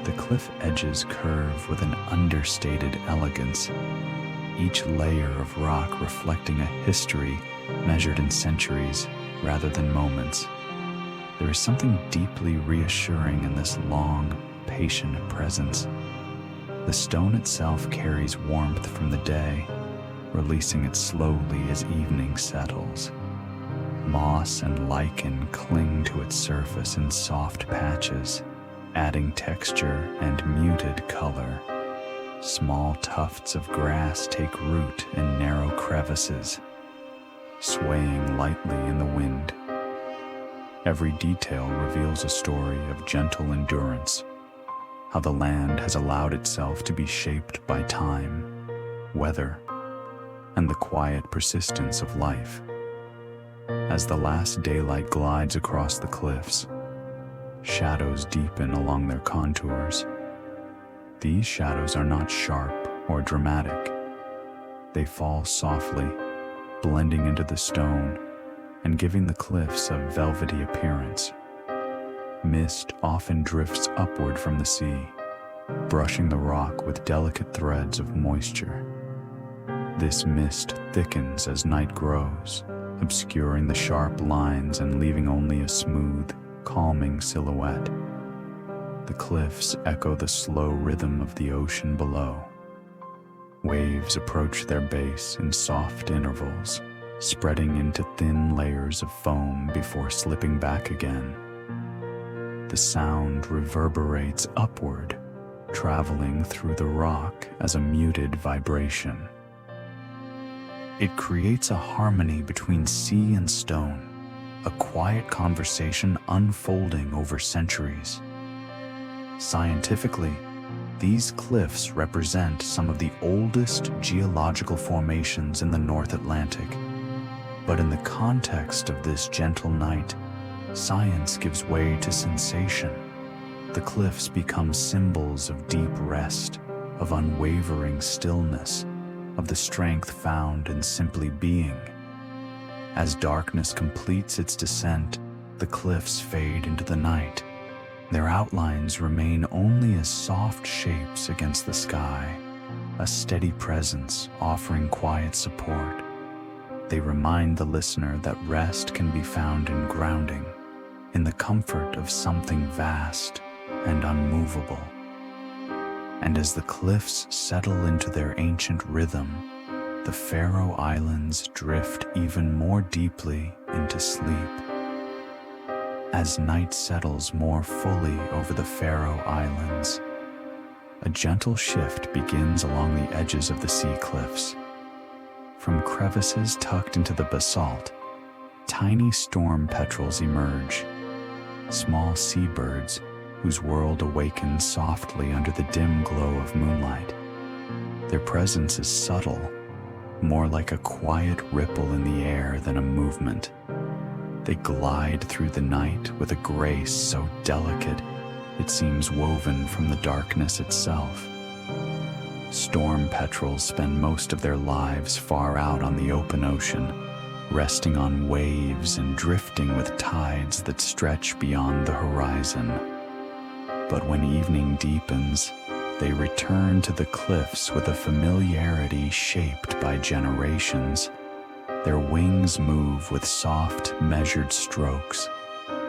The cliff edges curve with an understated elegance, each layer of rock reflecting a history measured in centuries rather than moments. There is something deeply reassuring in this long, patient presence. The stone itself carries warmth from the day, releasing it slowly as evening settles. Moss and lichen cling to its surface in soft patches, adding texture and muted color. Small tufts of grass take root in narrow crevices, swaying lightly in the wind. Every detail reveals a story of gentle endurance, how the land has allowed itself to be shaped by time, weather, and the quiet persistence of life. As the last daylight glides across the cliffs, shadows deepen along their contours. These shadows are not sharp or dramatic. They fall softly, blending into the stone and giving the cliffs a velvety appearance. Mist often drifts upward from the sea, brushing the rock with delicate threads of moisture. This mist thickens as night grows, obscuring the sharp lines and leaving only a smooth, calming silhouette. The cliffs echo the slow rhythm of the ocean below. Waves approach their base in soft intervals, spreading into thin layers of foam before slipping back again. The sound reverberates upward, traveling through the rock as a muted vibration. It creates a harmony between sea and stone, a quiet conversation unfolding over centuries. Scientifically, these cliffs represent some of the oldest geological formations in the North Atlantic. But in the context of this gentle night, science gives way to sensation. The cliffs become symbols of deep rest, of unwavering stillness, of the strength found in simply being. As darkness completes its descent, the cliffs fade into the night. Their outlines remain only as soft shapes against the sky, a steady presence offering quiet support. They remind the listener that rest can be found in grounding, in the comfort of something vast and unmovable. And as the cliffs settle into their ancient rhythm, the Faroe Islands drift even more deeply into sleep. As night settles more fully over the Faroe Islands, a gentle shift begins along the edges of the sea cliffs. From crevices tucked into the basalt, tiny storm petrels emerge, small seabirds whose world awakens softly under the dim glow of moonlight. Their presence is subtle, more like a quiet ripple in the air than a movement. They glide through the night with a grace so delicate it seems woven from the darkness itself. Storm petrels spend most of their lives far out on the open ocean, resting on waves and drifting with tides that stretch beyond the horizon. But when evening deepens, they return to the cliffs with a familiarity shaped by generations. Their wings move with soft, measured strokes,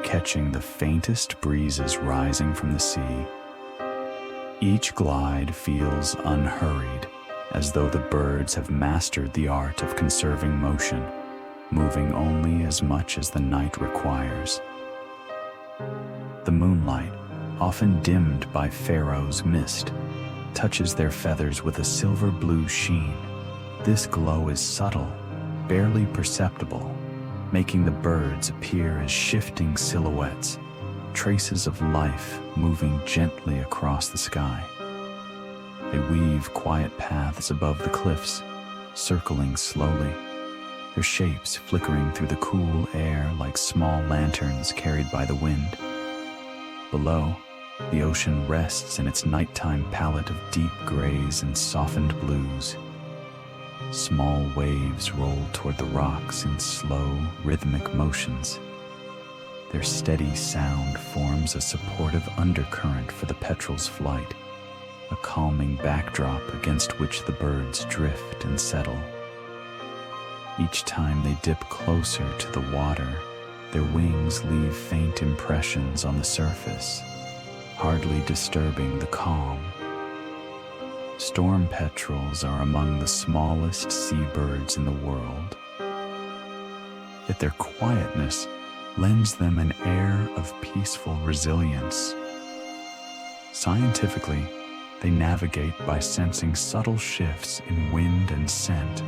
catching the faintest breezes rising from the sea. Each glide feels unhurried, as though the birds have mastered the art of conserving motion, moving only as much as the night requires. The moonlight, often dimmed by Faroe's mist, touches their feathers with a silver blue sheen. This glow is subtle, barely perceptible, making the birds appear as shifting silhouettes, traces of life moving gently across the sky. They weave quiet paths above the cliffs, circling slowly, their shapes flickering through the cool air like small lanterns carried by the wind. Below, the ocean rests in its nighttime palette of deep grays and softened blues. Small waves roll toward the rocks in slow, rhythmic motions. Their steady sound forms a supportive undercurrent for the petrel's flight, a calming backdrop against which the birds drift and settle. Each time they dip closer to the water, their wings leave faint impressions on the surface, hardly disturbing the calm. Storm petrels are among the smallest seabirds in the world, yet their quietness lends them an air of peaceful resilience. Scientifically, they navigate by sensing subtle shifts in wind and scent,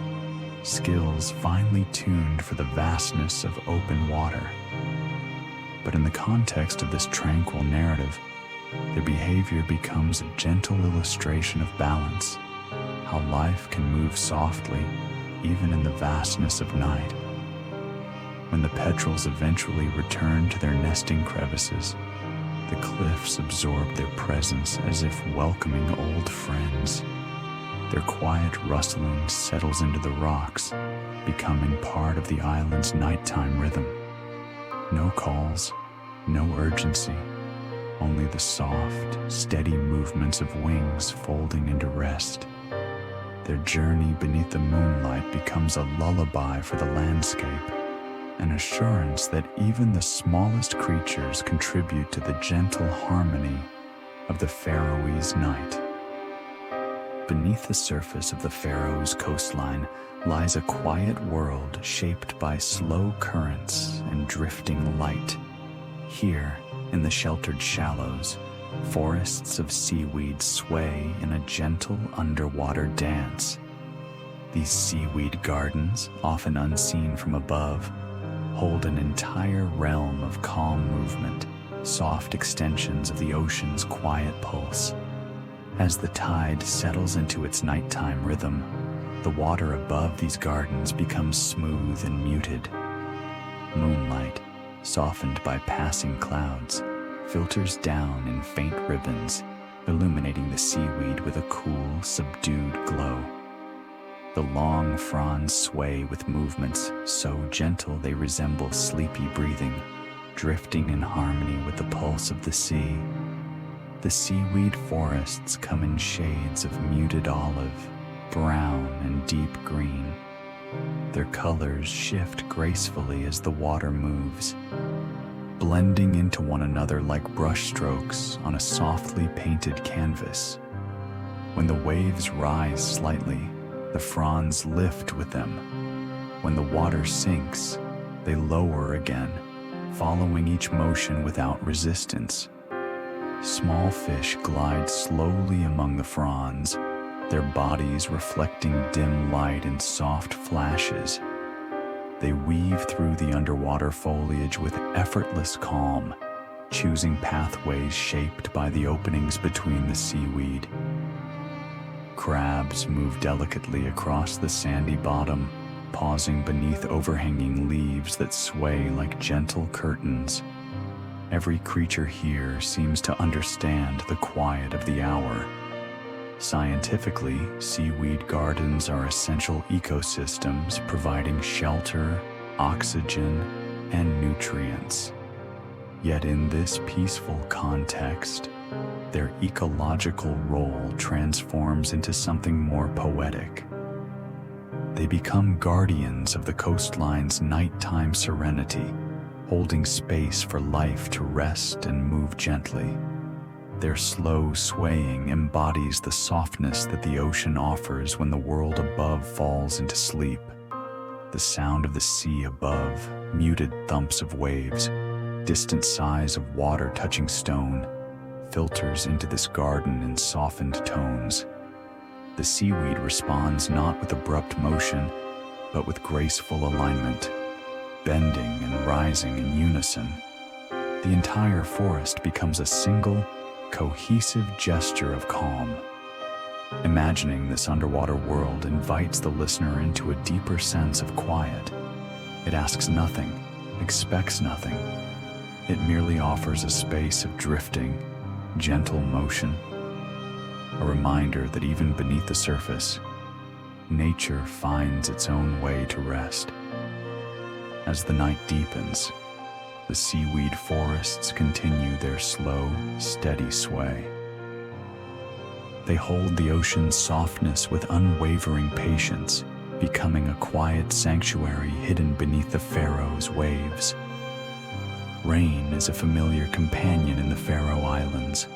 skills finely tuned for the vastness of open water. But in the context of this tranquil narrative, their behavior becomes a gentle illustration of balance, how life can move softly even in the vastness of night. When the petrels eventually return to their nesting crevices, the cliffs absorb their presence as if welcoming old friends. Their quiet rustling settles into the rocks, becoming part of the island's nighttime rhythm. No calls, no urgency, only the soft, steady movements of wings folding into rest. Their journey beneath the moonlight becomes a lullaby for the landscape, an assurance that even the smallest creatures contribute to the gentle harmony of the Faroese night. Beneath the surface of the Faroes coastline lies a quiet world shaped by slow currents and drifting light. Here, in the sheltered shallows, forests of seaweed sway in a gentle underwater dance. These seaweed gardens, often unseen from above, hold an entire realm of calm movement, soft extensions of the ocean's quiet pulse. As the tide settles into its nighttime rhythm, the water above these gardens becomes smooth and muted. Moonlight, softened by passing clouds, filters down in faint ribbons, illuminating the seaweed with a cool, subdued glow. The long fronds sway with movements so gentle they resemble sleepy breathing, drifting in harmony with the pulse of the sea. The seaweed forests come in shades of muted olive, brown, and deep green. Their colors shift gracefully as the water moves, blending into one another like brushstrokes on a softly painted canvas. When the waves rise slightly, the fronds lift with them. When the water sinks, they lower again, following each motion without resistance. Small fish glide slowly among the fronds, their bodies reflecting dim light in soft flashes. They weave through the underwater foliage with effortless calm, choosing pathways shaped by the openings between the seaweed. Crabs move delicately across the sandy bottom, pausing beneath overhanging leaves that sway like gentle curtains. Every creature here seems to understand the quiet of the hour. Scientifically, seaweed gardens are essential ecosystems providing shelter, oxygen, and nutrients. Yet in this peaceful context, their ecological role transforms into something more poetic. They become guardians of the coastline's nighttime serenity, holding space for life to rest and move gently. Their slow swaying embodies the softness that the ocean offers when the world above falls into sleep. The sound of the sea above, muted thumps of waves, distant sighs of water touching stone, filters into this garden in softened tones. The seaweed responds not with abrupt motion, but with graceful alignment, bending and rising in unison. The entire forest becomes a single, cohesive gesture of calm. Imagining this underwater world invites the listener into a deeper sense of quiet. It asks nothing, expects nothing. It merely offers a space of drifting, gentle motion, a reminder that even beneath the surface, nature finds its own way to rest. As the night deepens, the seaweed forests continue their slow, steady sway. They hold the ocean's softness with unwavering patience, becoming a quiet sanctuary hidden beneath the Faroe's waves. Rain is a familiar companion in the Faroe Islands,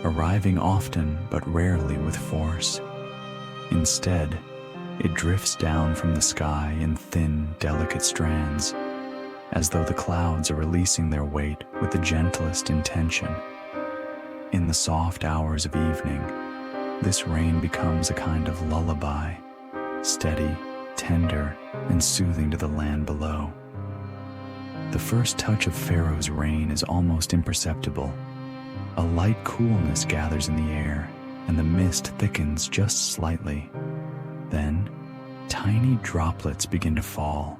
arriving often but rarely with force. Instead, it drifts down from the sky in thin, delicate strands, as though the clouds are releasing their weight with the gentlest intention. In the soft hours of evening, this rain becomes a kind of lullaby, steady, tender, and soothing to the land below. The first touch of Faroe's rain is almost imperceptible. A light coolness gathers in the air, and the mist thickens just slightly. Then, tiny droplets begin to fall,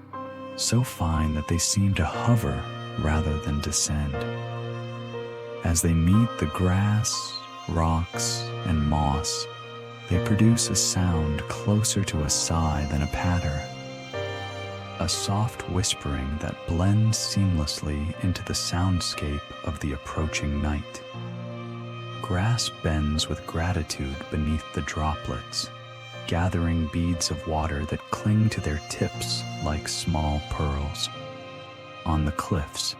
so fine that they seem to hover rather than descend. As they meet the grass, rocks, and moss, they produce a sound closer to a sigh than a patter. A soft whispering that blends seamlessly into the soundscape of the approaching night. Grass bends with gratitude beneath the droplets, gathering beads of water that cling to their tips like small pearls. On the cliffs,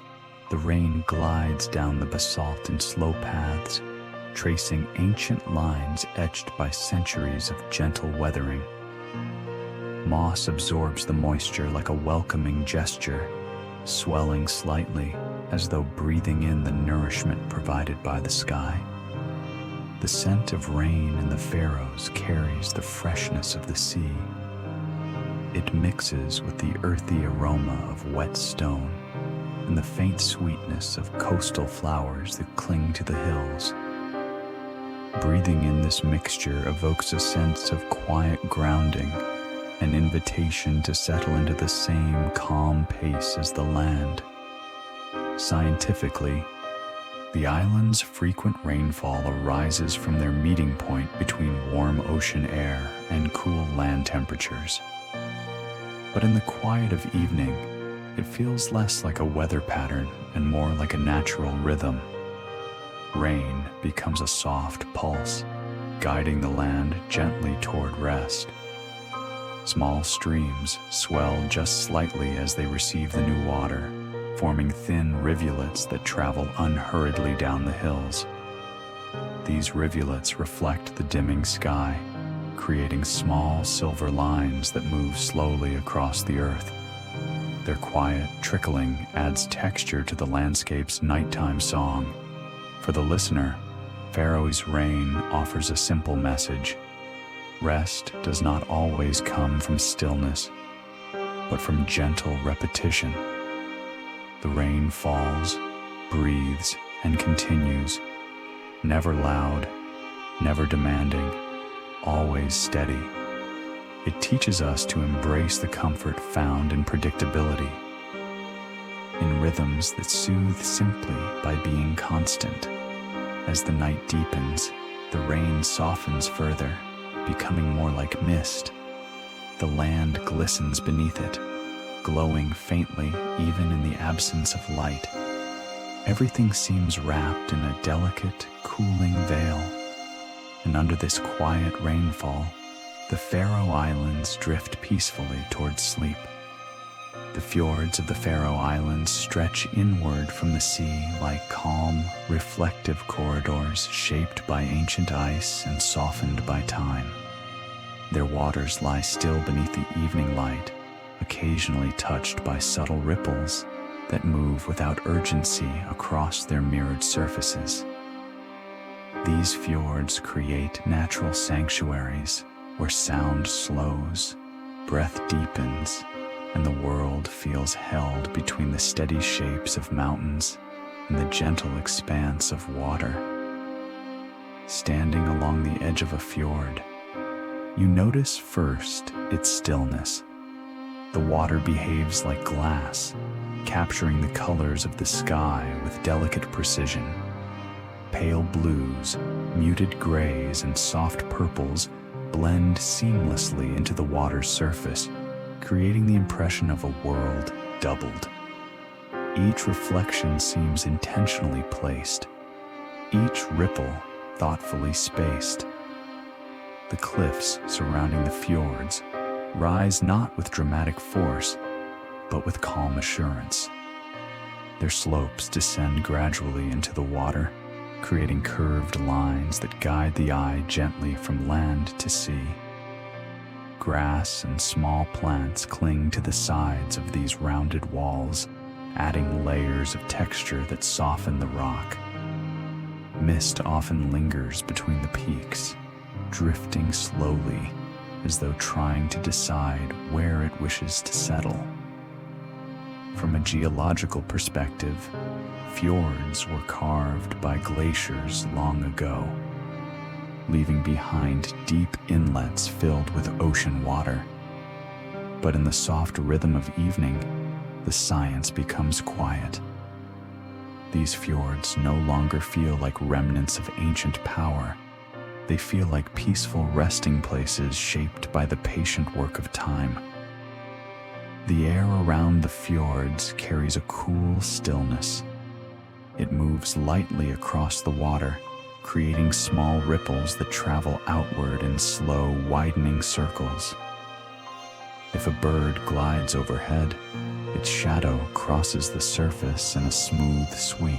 the rain glides down the basalt in slow paths, tracing ancient lines etched by centuries of gentle weathering. Moss absorbs the moisture like a welcoming gesture, swelling slightly as though breathing in the nourishment provided by the sky. The scent of rain in the Faroes carries the freshness of the sea. It mixes with the earthy aroma of wet stone and the faint sweetness of coastal flowers that cling to the hills. Breathing in this mixture evokes a sense of quiet grounding, an invitation to settle into the same calm pace as the land. Scientifically, the island's frequent rainfall arises from their meeting point between warm ocean air and cool land temperatures. But in the quiet of evening, it feels less like a weather pattern and more like a natural rhythm. Rain becomes a soft pulse, guiding the land gently toward rest. Small streams swell just slightly as they receive the new water, forming thin rivulets that travel unhurriedly down the hills. These rivulets reflect the dimming sky, creating small silver lines that move slowly across the earth. Their quiet trickling adds texture to the landscape's nighttime song. For the listener, Faroe's rain offers a simple message. Rest does not always come from stillness, but from gentle repetition. The rain falls, breathes, and continues, never loud, never demanding, always steady. It teaches us to embrace the comfort found in predictability, in rhythms that soothe simply by being constant. As the night deepens, the rain softens further, becoming more like mist. The land glistens beneath it, glowing faintly even in the absence of light. Everything seems wrapped in a delicate, cooling veil. And under this quiet rainfall, the Faroe Islands drift peacefully towards sleep. The fjords of the Faroe Islands stretch inward from the sea like calm, reflective corridors shaped by ancient ice and softened by time. Their waters lie still beneath the evening light, occasionally touched by subtle ripples that move without urgency across their mirrored surfaces. These fjords create natural sanctuaries where sound slows, breath deepens, and the world feels held between the steady shapes of mountains and the gentle expanse of water. Standing along the edge of a fjord, you notice first its stillness. The water behaves like glass, capturing the colors of the sky with delicate precision. Pale blues, muted grays, and soft purples blend seamlessly into the water's surface, creating the impression of a world doubled. Each reflection seems intentionally placed, each ripple thoughtfully spaced. The cliffs surrounding the fjords rise not with dramatic force, but with calm assurance. Their slopes descend gradually into the water, creating curved lines that guide the eye gently from land to sea. Grass and small plants cling to the sides of these rounded walls, adding layers of texture that soften the rock. Mist often lingers between the peaks, drifting slowly as though trying to decide where it wishes to settle. From a geological perspective, fjords were carved by glaciers long ago, leaving behind deep inlets filled with ocean water. But in the soft rhythm of evening, the science becomes quiet. These fjords no longer feel like remnants of ancient power. They feel like peaceful resting places shaped by the patient work of time. The air around the fjords carries a cool stillness. It moves lightly across the water, creating small ripples that travel outward in slow, widening circles. If a bird glides overhead, its shadow crosses the surface in a smooth sweep,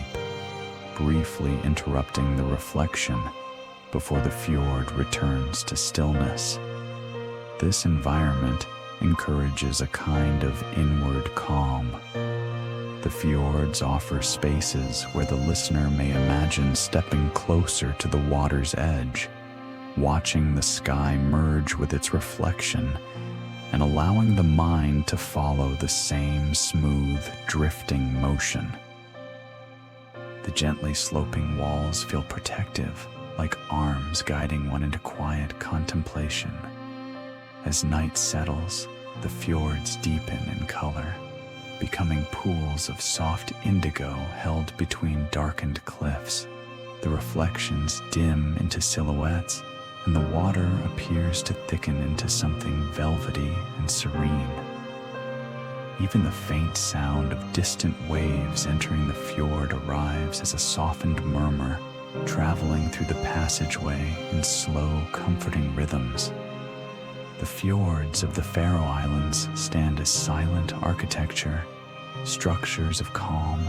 briefly interrupting the reflection before the fjord returns to stillness. This environment encourages a kind of inward calm. The fjords offer spaces where the listener may imagine stepping closer to the water's edge, watching the sky merge with its reflection, and allowing the mind to follow the same smooth, drifting motion. The gently sloping walls feel protective, like arms guiding one into quiet contemplation. As night settles, the fjords deepen in color, becoming pools of soft indigo held between darkened cliffs. The reflections dim into silhouettes, and the water appears to thicken into something velvety and serene. Even the faint sound of distant waves entering the fjord arrives as a softened murmur, traveling through the passageway in slow, comforting rhythms. The fjords of the Faroe Islands stand as silent architecture, structures of calm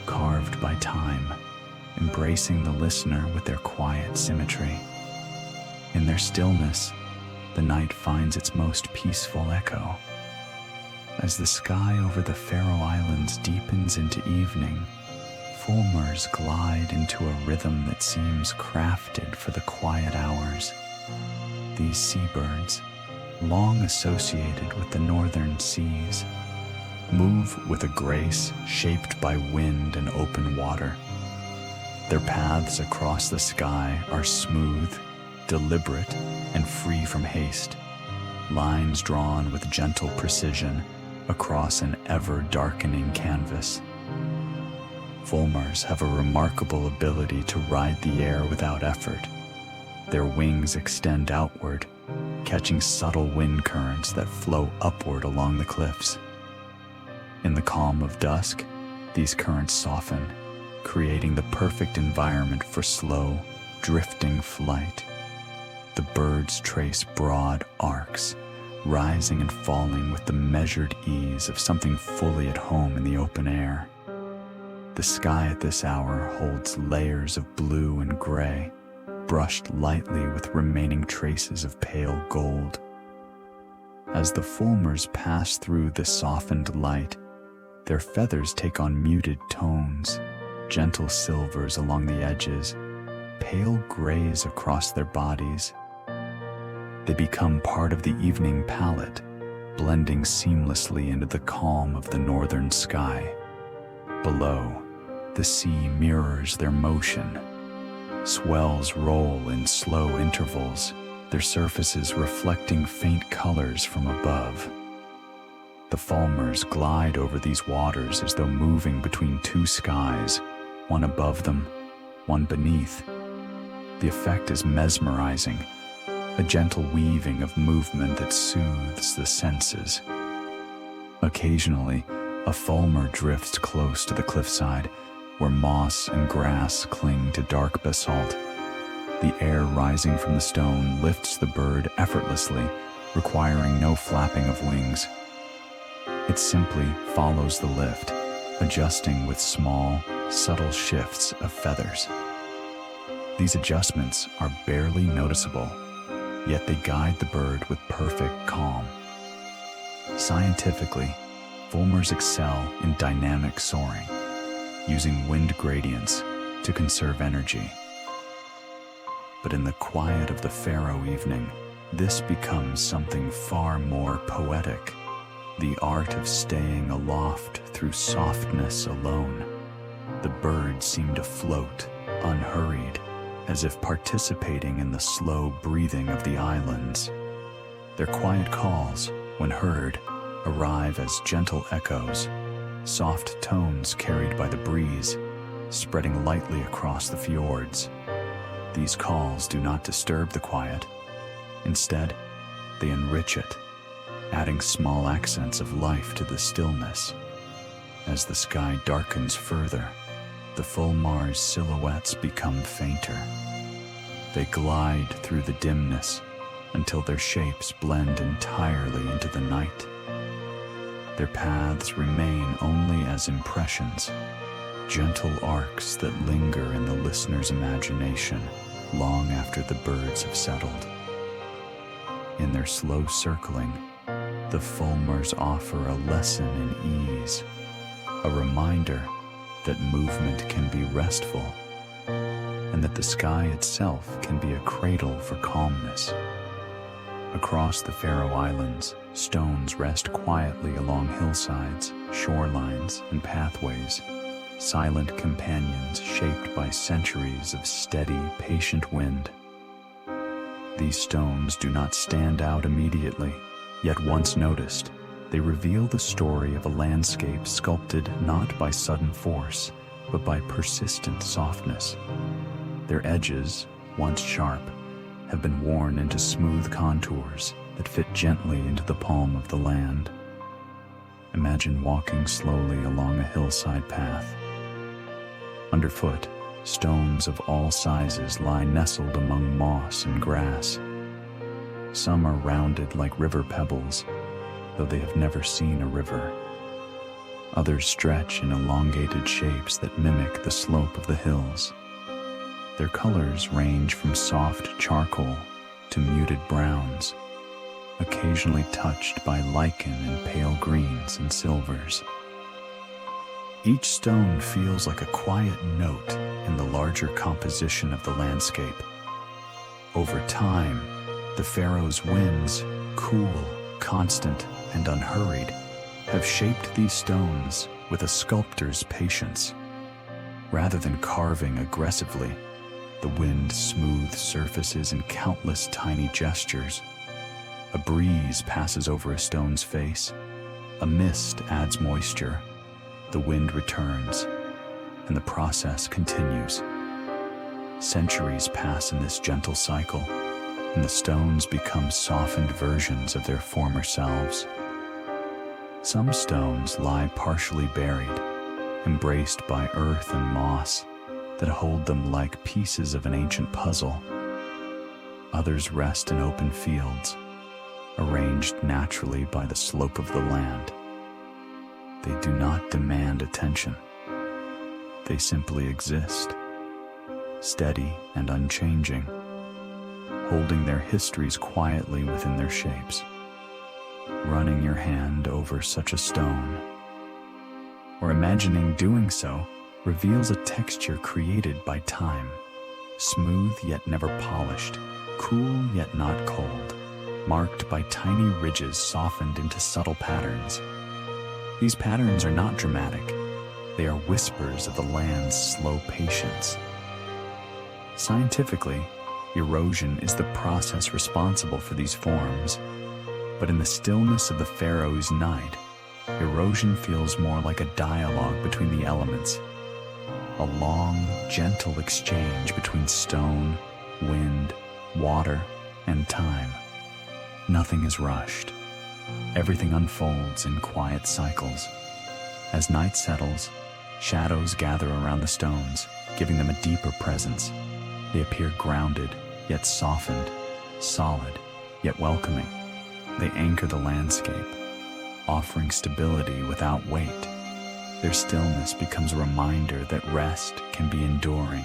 carved by time, embracing the listener with their quiet symmetry. In their stillness, the night finds its most peaceful echo. As the sky over the Faroe Islands deepens into evening, fulmars glide into a rhythm that seems crafted for the quiet hours. These seabirds, long associated with the northern seas, move with a grace shaped by wind and open water. Their paths across the sky are smooth, deliberate, and free from haste, lines drawn with gentle precision across an ever-darkening canvas. Fulmars have a remarkable ability to ride the air without effort. Their wings extend outward, catching subtle wind currents that flow upward along the cliffs. In the calm of dusk, these currents soften, creating the perfect environment for slow, drifting flight. The birds trace broad arcs, rising and falling with the measured ease of something fully at home in the open air. The sky at this hour holds layers of blue and gray, brushed lightly with remaining traces of pale gold. As the fulmars pass through the softened light, their feathers take on muted tones, gentle silvers along the edges, pale grays across their bodies. They become part of the evening palette, blending seamlessly into the calm of the northern sky. Below, the sea mirrors their motion. Swells roll in slow intervals, their surfaces reflecting faint colors from above. The fulmars glide over these waters as though moving between two skies, one above them, one beneath. The effect is mesmerizing, a gentle weaving of movement that soothes the senses. Occasionally, a fulmar drifts close to the cliffside, where moss and grass cling to dark basalt. The air rising from the stone lifts the bird effortlessly, requiring no flapping of wings. It simply follows the lift, adjusting with small, subtle shifts of feathers. These adjustments are barely noticeable, yet they guide the bird with perfect calm. Scientifically, fulmars excel in dynamic soaring, using wind gradients to conserve energy. But in the quiet of the Faroe evening, this becomes something far more poetic, the art of staying aloft through softness alone. The birds seem to float, unhurried, as if participating in the slow breathing of the islands. Their quiet calls, when heard, arrive as gentle echoes, soft tones carried by the breeze, spreading lightly across the fjords. These calls do not disturb the quiet. Instead, they enrich it, adding small accents of life to the stillness. As the sky darkens further, the fulmars' silhouettes become fainter. They glide through the dimness until their shapes blend entirely into the night. Their paths remain only as impressions, gentle arcs that linger in the listener's imagination long after the birds have settled. In their slow circling, the fulmars offer a lesson in ease, a reminder that movement can be restful, and that the sky itself can be a cradle for calmness. Across the Faroe Islands, stones rest quietly along hillsides, shorelines, and pathways, silent companions shaped by centuries of steady, patient wind. These stones do not stand out immediately, yet once noticed, they reveal the story of a landscape sculpted not by sudden force, but by persistent softness. Their edges, once sharp, have been worn into smooth contours that fit gently into the palm of the land. Imagine walking slowly along a hillside path. Underfoot, stones of all sizes lie nestled among moss and grass. Some are rounded like river pebbles, though they have never seen a river. Others stretch in elongated shapes that mimic the slope of the hills. Their colors range from soft charcoal to muted browns, occasionally touched by lichen and pale greens and silvers. Each stone feels like a quiet note in the larger composition of the landscape. Over time, the Faroes' winds, cool, constant, and unhurried, have shaped these stones with a sculptor's patience. Rather than carving aggressively, the wind smooths surfaces in countless tiny gestures. A breeze passes over a stone's face. A mist adds moisture. The wind returns, and the process continues. Centuries pass in this gentle cycle, and the stones become softened versions of their former selves. Some stones lie partially buried, embraced by earth and moss that hold them like pieces of an ancient puzzle. Others rest in open fields, arranged naturally by the slope of the land. They do not demand attention. They simply exist, steady and unchanging, holding their histories quietly within their shapes. Running your hand over such a stone, or imagining doing so, reveals a texture created by time, smooth yet never polished, cool yet not cold, marked by tiny ridges softened into subtle patterns. These patterns are not dramatic. They are whispers of the land's slow patience. Scientifically, erosion is the process responsible for these forms, but in the stillness of the Faroes night, erosion feels more like a dialogue between the elements, a long, gentle exchange between stone, wind, water, and time. Nothing is rushed. Everything unfolds in quiet cycles. As night settles, shadows gather around the stones, giving them a deeper presence. They appear grounded, yet softened, solid, yet welcoming. They anchor the landscape, offering stability without weight. Their stillness becomes a reminder that rest can be enduring,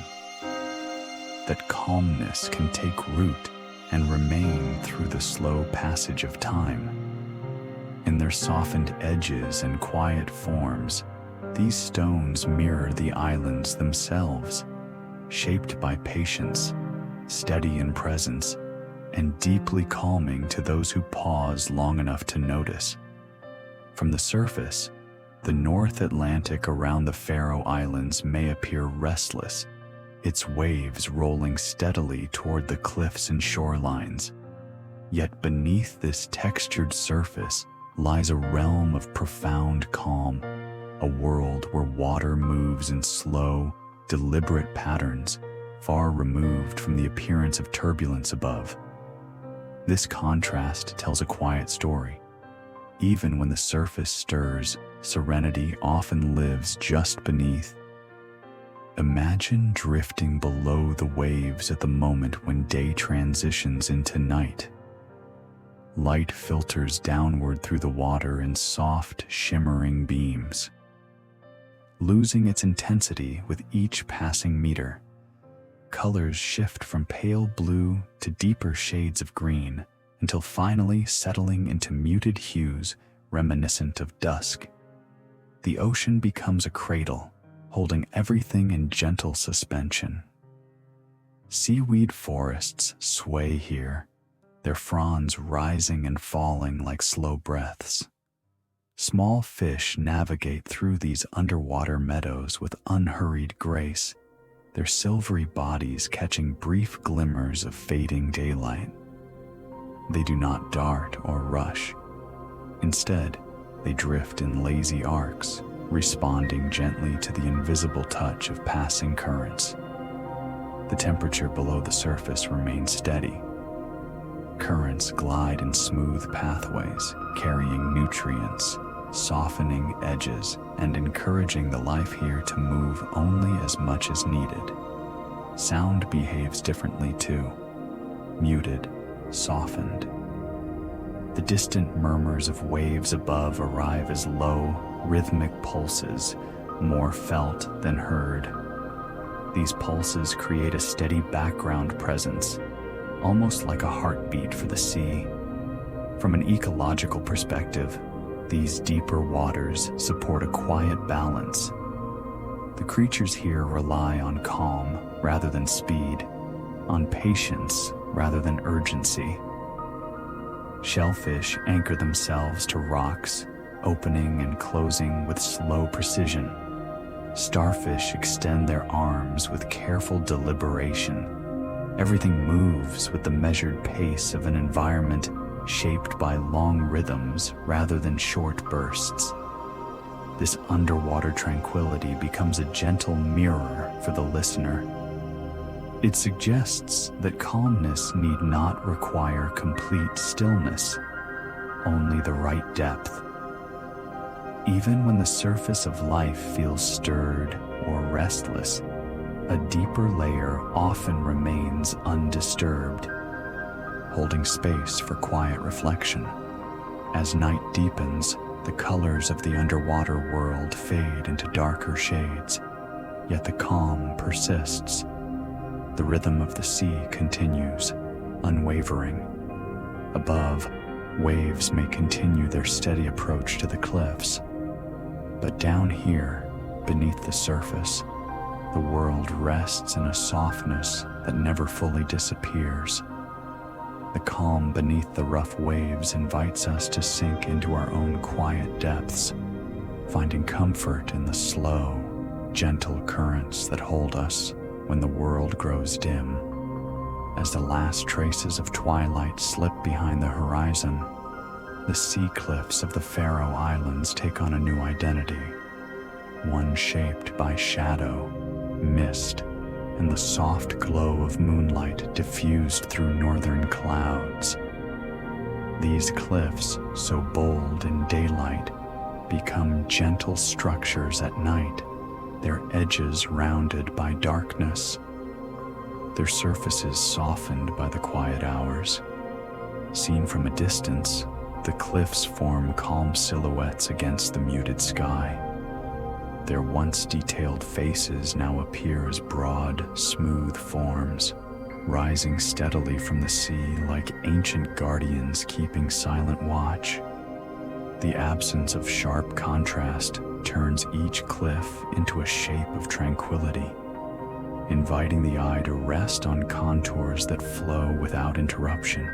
that calmness can take root and remain through the slow passage of time. In their softened edges and quiet forms, these stones mirror the islands themselves, shaped by patience, steady in presence, and deeply calming to those who pause long enough to notice. From the surface, the North Atlantic around the Faroe Islands may appear restless, its waves rolling steadily toward the cliffs and shorelines. Yet beneath this textured surface lies a realm of profound calm, a world where water moves in slow, deliberate patterns, far removed from the appearance of turbulence above. This contrast tells a quiet story. Even when the surface stirs, serenity often lives just beneath. Imagine drifting below the waves at the moment when day transitions into night. Light filters downward through the water in soft, shimmering beams, losing its intensity with each passing meter. Colors shift from pale blue to deeper shades of green, until finally settling into muted hues reminiscent of dusk. The ocean becomes a cradle, holding everything in gentle suspension. Seaweed forests sway here, their fronds rising and falling like slow breaths. Small fish navigate through these underwater meadows with unhurried grace, their silvery bodies catching brief glimmers of fading daylight. They do not dart or rush. Instead, they drift in lazy arcs, responding gently to the invisible touch of passing currents. The temperature below the surface remains steady. Currents glide in smooth pathways, carrying nutrients, softening edges, and encouraging the life here to move only as much as needed. Sound behaves differently too, muted, softened. The distant murmurs of waves above arrive as low, rhythmic pulses, more felt than heard. These pulses create a steady background presence, almost like a heartbeat for the sea. From an ecological perspective, these deeper waters support a quiet balance. The creatures here rely on calm rather than speed, on patience rather than urgency. Shellfish anchor themselves to rocks, opening and closing with slow precision. Starfish extend their arms with careful deliberation. Everything moves with the measured pace of an environment shaped by long rhythms rather than short bursts. This underwater tranquility becomes a gentle mirror for the listener. It suggests that calmness need not require complete stillness, only the right depth. Even when the surface of life feels stirred or restless, a deeper layer often remains undisturbed, holding space for quiet reflection. As night deepens, the colors of the underwater world fade into darker shades, yet the calm persists. The rhythm of the sea continues, unwavering. Above, waves may continue their steady approach to the cliffs. But down here, beneath the surface, the world rests in a softness that never fully disappears. The calm beneath the rough waves invites us to sink into our own quiet depths, finding comfort in the slow, gentle currents that hold us when the world grows dim. As the last traces of twilight slip behind the horizon, the sea cliffs of the Faroe Islands take on a new identity, one shaped by shadow, mist, and the soft glow of moonlight diffused through northern clouds. These cliffs, so bold in daylight, become gentle structures at night, their edges rounded by darkness, their surfaces softened by the quiet hours. Seen from a distance, the cliffs form calm silhouettes against the muted sky. Their once detailed faces now appear as broad, smooth forms, rising steadily from the sea like ancient guardians keeping silent watch. The absence of sharp contrast turns each cliff into a shape of tranquility, inviting the eye to rest on contours that flow without interruption.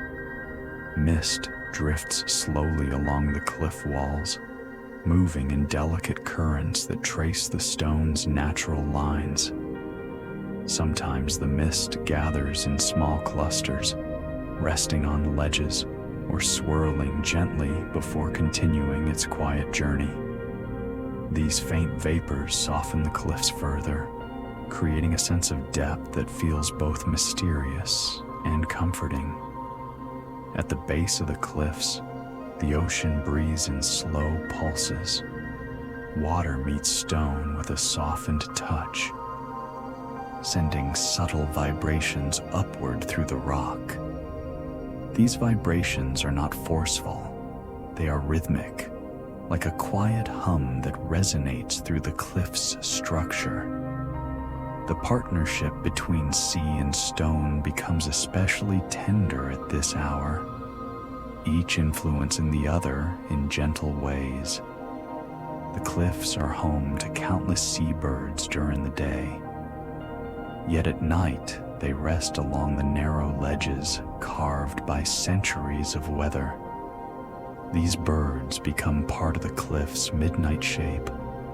Mist drifts slowly along the cliff walls, moving in delicate currents that trace the stone's natural lines. Sometimes the mist gathers in small clusters, resting on ledges or swirling gently before continuing its quiet journey. These faint vapors soften the cliffs further, creating a sense of depth that feels both mysterious and comforting. At the base of the cliffs, the ocean breathes in slow pulses. Water meets stone with a softened touch, sending subtle vibrations upward through the rock. These vibrations are not forceful, they are rhythmic, like a quiet hum that resonates through the cliff's structure. The partnership between sea and stone becomes especially tender at this hour, each influencing the other in gentle ways. The cliffs are home to countless seabirds during the day, yet at night they rest along the narrow ledges carved by centuries of weather. These birds become part of the cliff's midnight shape,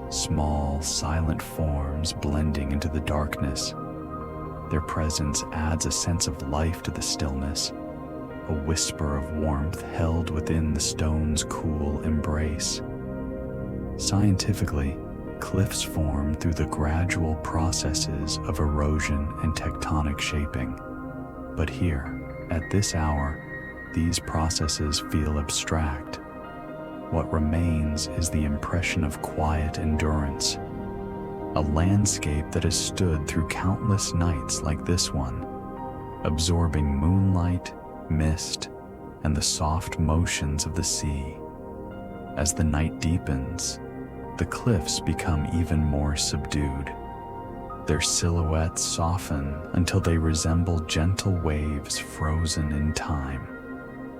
small, silent forms blending into the darkness. Their presence adds a sense of life to the stillness, a whisper of warmth held within the stone's cool embrace. Scientifically, cliffs form through the gradual processes of erosion and tectonic shaping. But here, at this hour, these processes feel abstract. What remains is the impression of quiet endurance, a landscape that has stood through countless nights like this one, absorbing moonlight, mist, and the soft motions of the sea. As the night deepens, the cliffs become even more subdued. Their silhouettes soften until they resemble gentle waves frozen in time.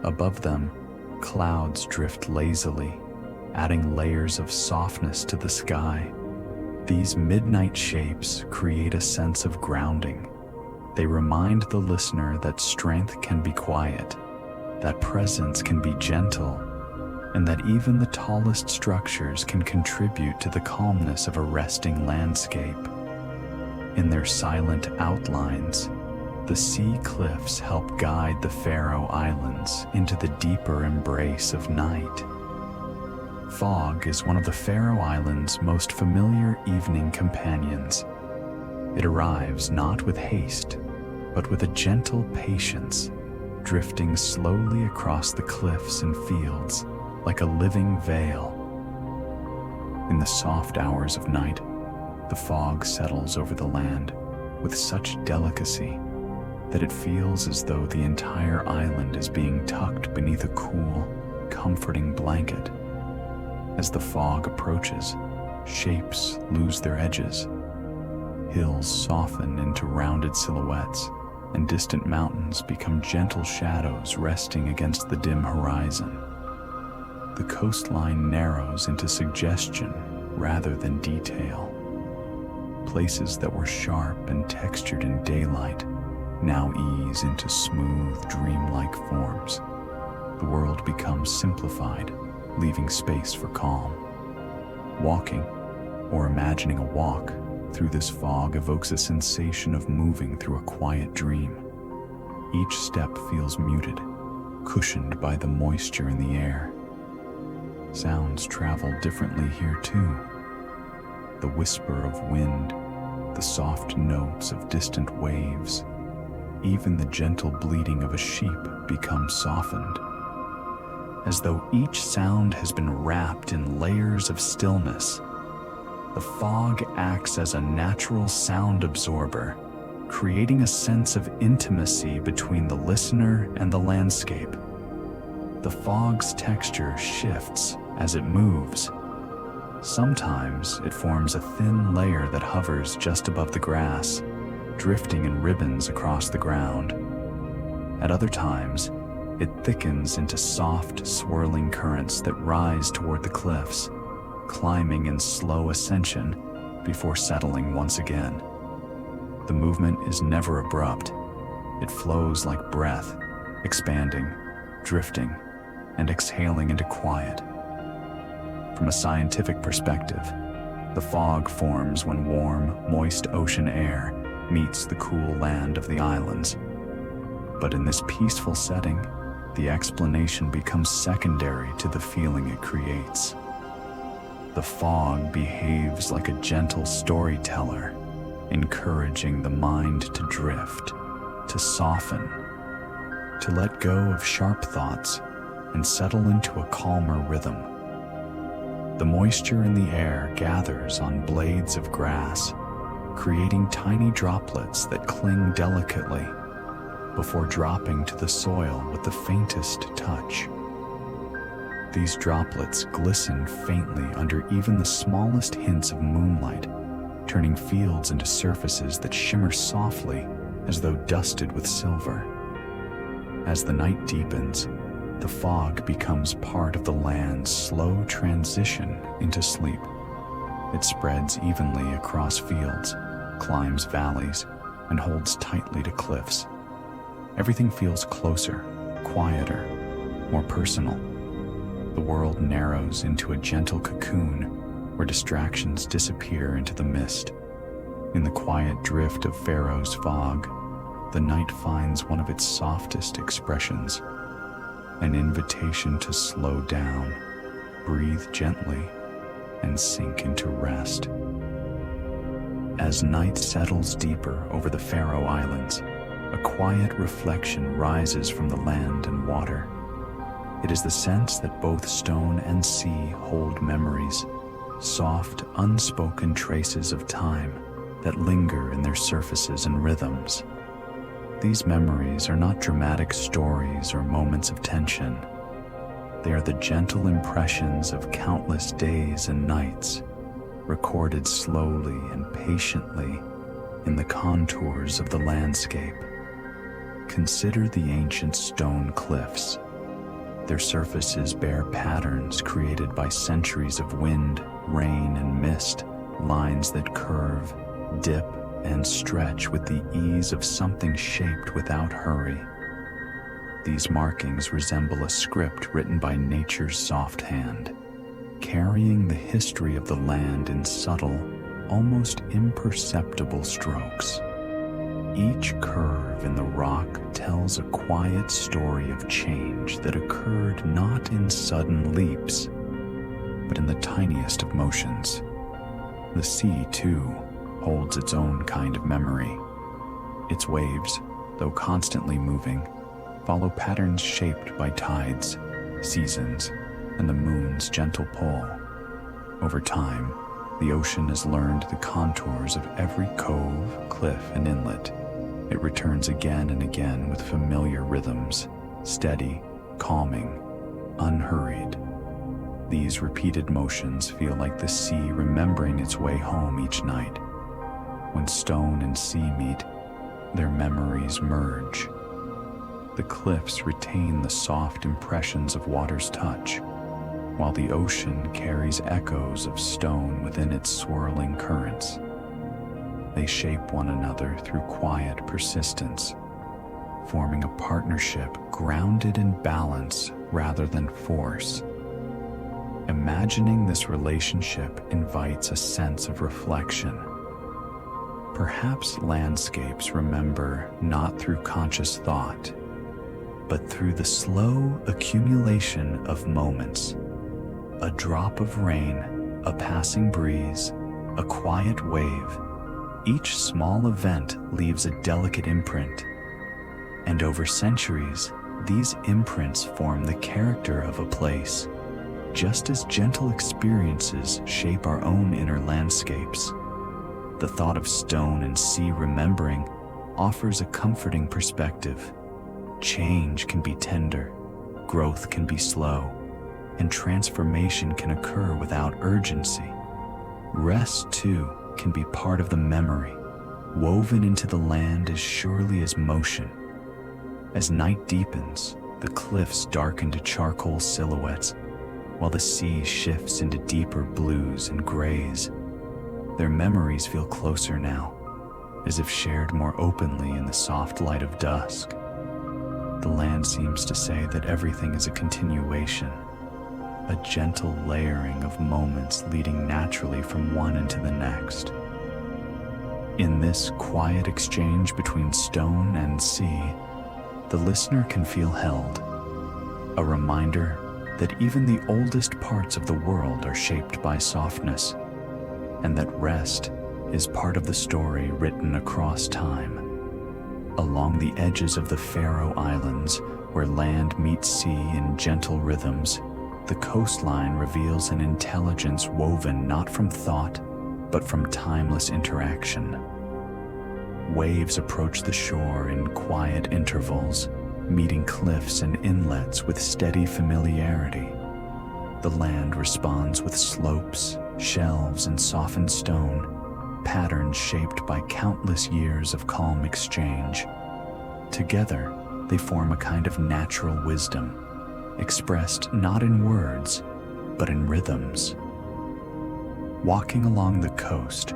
Above them, clouds drift lazily, adding layers of softness to the sky. These midnight shapes create a sense of grounding. They remind the listener that strength can be quiet, that presence can be gentle, and that even the tallest structures can contribute to the calmness of a resting landscape. In their silent outlines, the sea cliffs help guide the Faroe Islands into the deeper embrace of night. Fog is one of the Faroe Islands' most familiar evening companions. It arrives not with haste, but with a gentle patience, drifting slowly across the cliffs and fields like a living veil. In the soft hours of night, the fog settles over the land with such delicacy that it feels as though the entire island is being tucked beneath a cool, comforting blanket. As the fog approaches, shapes lose their edges. Hills soften into rounded silhouettes, and distant mountains become gentle shadows resting against the dim horizon. The coastline narrows into suggestion rather than detail. Places that were sharp and textured in daylight now ease into smooth, dreamlike forms. The world becomes simplified, leaving space for calm. Walking, or imagining a walk, through this fog evokes a sensation of moving through a quiet dream. Each step feels muted, cushioned by the moisture in the air. Sounds travel differently here too. The whisper of wind, the soft notes of distant waves, even the gentle bleating of a sheep becomes softened, as though each sound has been wrapped in layers of stillness. The fog acts as a natural sound absorber, creating a sense of intimacy between the listener and the landscape. The fog's texture shifts as it moves. Sometimes it forms a thin layer that hovers just above the grass, drifting in ribbons across the ground. At other times, it thickens into soft, swirling currents that rise toward the cliffs, climbing in slow ascension before settling once again. The movement is never abrupt. It flows like breath, expanding, drifting, and exhaling into quiet. From a scientific perspective, the fog forms when warm, moist ocean air meets the cool land of the islands. But in this peaceful setting, the explanation becomes secondary to the feeling it creates. The fog behaves like a gentle storyteller, encouraging the mind to drift, to soften, to let go of sharp thoughts and settle into a calmer rhythm. The moisture in the air gathers on blades of grass, creating tiny droplets that cling delicately before dropping to the soil with the faintest touch. These droplets glisten faintly under even the smallest hints of moonlight, turning fields into surfaces that shimmer softly as though dusted with silver. As the night deepens, the fog becomes part of the land's slow transition into sleep. It spreads evenly across fields, climbs valleys, and holds tightly to cliffs. Everything feels closer, quieter, more personal. The world narrows into a gentle cocoon where distractions disappear into the mist. In the quiet drift of Faroe's fog, the night finds one of its softest expressions, an invitation to slow down, breathe gently, and sink into rest. As night settles deeper over the Faroe Islands, a quiet reflection rises from the land and water. It is the sense that both stone and sea hold memories, soft, unspoken traces of time that linger in their surfaces and rhythms. These memories are not dramatic stories or moments of tension. They are the gentle impressions of countless days and nights, recorded slowly and patiently in the contours of the landscape. Consider the ancient stone cliffs. Their surfaces bear patterns created by centuries of wind, rain, and mist, lines that curve, dip, and stretch with the ease of something shaped without hurry. these markings resemble a script written by nature's soft hand, carrying the history of the land in subtle, almost imperceptible strokes. Each curve in the rock tells a quiet story of change that occurred not in sudden leaps, but in the tiniest of motions. The sea, too, holds its own kind of memory. Its waves, though constantly moving, follow patterns shaped by tides, seasons, and the moon's gentle pull. Over time, the ocean has learned the contours of every cove, cliff, and inlet. It returns again and again with familiar rhythms, steady, calming, unhurried. These repeated motions feel like the sea remembering its way home each night. When stone and sea meet, their memories merge. The cliffs retain the soft impressions of water's touch, while the ocean carries echoes of stone within its swirling currents. They shape one another through quiet persistence, forming a partnership grounded in balance rather than force. Imagining this relationship invites a sense of reflection. Perhaps landscapes remember not through conscious thought, but through the slow accumulation of moments. A drop of rain, a passing breeze, a quiet wave. Each small event leaves a delicate imprint. And over centuries, these imprints form the character of a place, just as gentle experiences shape our own inner landscapes. The thought of stone and sea remembering offers a comforting perspective. Change can be tender, growth can be slow, and transformation can occur without urgency. Rest, too, can be part of the memory, woven into the land as surely as motion. As night deepens, the cliffs darken to charcoal silhouettes, while the sea shifts into deeper blues and grays. Their memories feel closer now, as if shared more openly in the soft light of dusk. The land seems to say that everything is a continuation, a gentle layering of moments leading naturally from one into the next. In this quiet exchange between stone and sea, the listener can feel held, a reminder that even the oldest parts of the world are shaped by softness, and that rest is part of the story written across time. Along the edges of the Faroe Islands, where land meets sea in gentle rhythms, the coastline reveals an intelligence woven not from thought, but from timeless interaction. Waves approach the shore in quiet intervals, meeting cliffs and inlets with steady familiarity. The land responds with slopes, shelves, and softened stone, patterns shaped by countless years of calm exchange. Together, they form a kind of natural wisdom, expressed not in words, but in rhythms. Walking along the coast,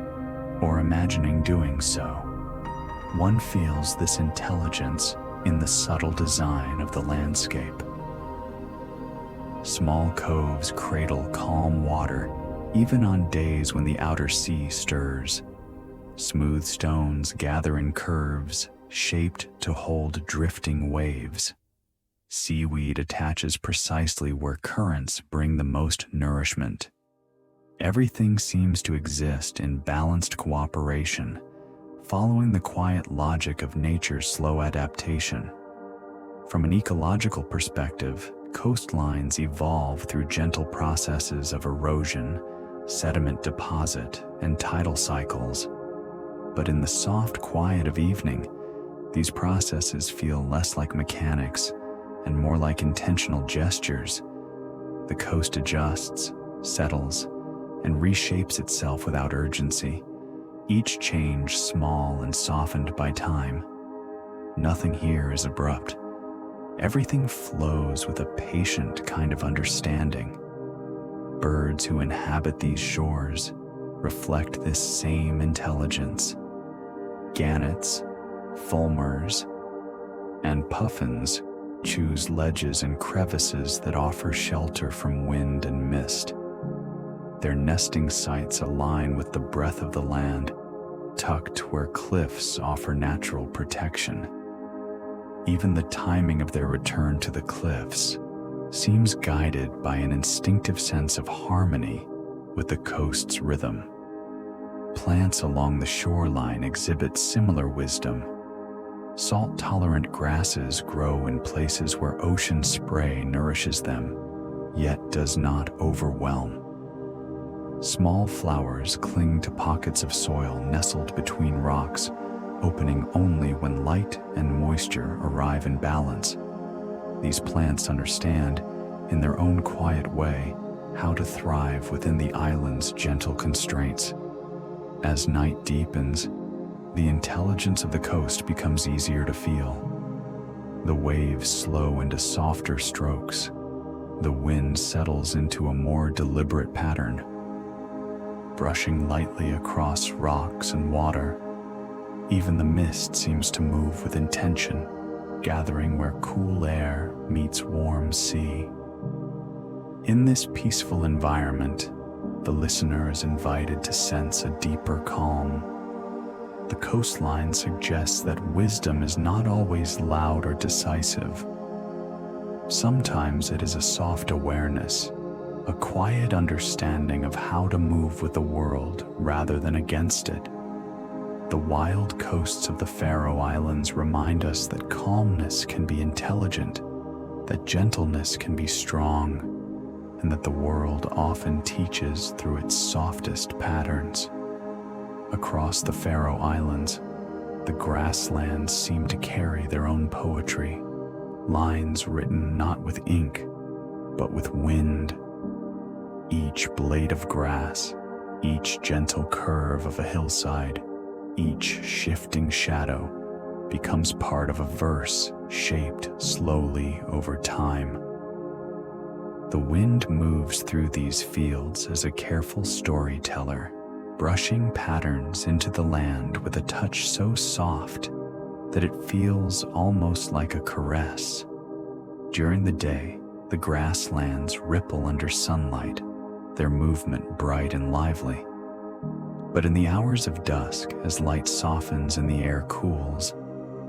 or imagining doing so, one feels this intelligence in the subtle design of the landscape. Small coves cradle calm water, even on days when the outer sea stirs. Smooth stones gather in curves, shaped to hold drifting waves. Seaweed attaches precisely where currents bring the most nourishment. Everything seems to exist in balanced cooperation, following the quiet logic of nature's slow adaptation. From an ecological perspective, coastlines evolve through gentle processes of erosion, sediment deposit, and tidal cycles. But in the soft quiet of evening, these processes feel less like mechanics and more like intentional gestures. The coast adjusts, settles, and reshapes itself without urgency, each change small and softened by time. Nothing here is abrupt. Everything flows with a patient kind of understanding. Birds who inhabit these shores reflect this same intelligence. Gannets, fulmars, and puffins choose ledges and crevices that offer shelter from wind and mist. Their nesting sites align with the breath of the land, tucked where cliffs offer natural protection. Even the timing of their return to the cliffs seems guided by an instinctive sense of harmony with the coast's rhythm. Plants along the shoreline exhibit similar wisdom. Salt-tolerant grasses grow in places where ocean spray nourishes them, yet does not overwhelm. Small flowers cling to pockets of soil nestled between rocks, opening only when light and moisture arrive in balance. These plants understand, in their own quiet way, how to thrive within the island's gentle constraints. As night deepens, the intelligence of the coast becomes easier to feel. The waves slow into softer strokes. The wind settles into a more deliberate pattern, brushing lightly across rocks and water. Even the mist seems to move with intention, gathering where cool air meets warm sea. In this peaceful environment, the listener is invited to sense a deeper calm. The coastline suggests that wisdom is not always loud or decisive. Sometimes it is a soft awareness, a quiet understanding of how to move with the world rather than against it. The wild coasts of the Faroe Islands remind us that calmness can be intelligent, that gentleness can be strong, and that the world often teaches through its softest patterns. Across the Faroe Islands, the grasslands seem to carry their own poetry, lines written not with ink, but with wind. Each blade of grass, each gentle curve of a hillside, each shifting shadow becomes part of a verse shaped slowly over time. The wind moves through these fields as a careful storyteller, brushing patterns into the land with a touch so soft that it feels almost like a caress. During the day, the grasslands ripple under sunlight, their movement bright and lively. But in the hours of dusk, as light softens and the air cools,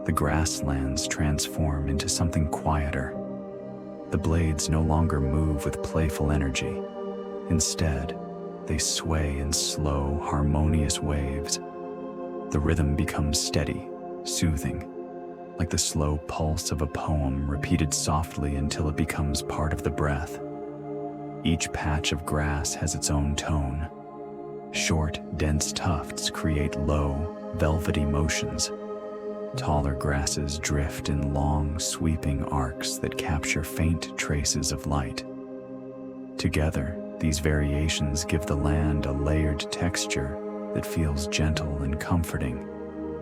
the grasslands transform into something quieter. The blades no longer move with playful energy. Instead, they sway in slow, harmonious waves. The rhythm becomes steady, soothing, like the slow pulse of a poem repeated softly until it becomes part of the breath. Each patch of grass has its own tone. Short, dense tufts create low, velvety motions. Taller grasses drift in long, sweeping arcs that capture faint traces of light. Together, these variations give the land a layered texture that feels gentle and comforting,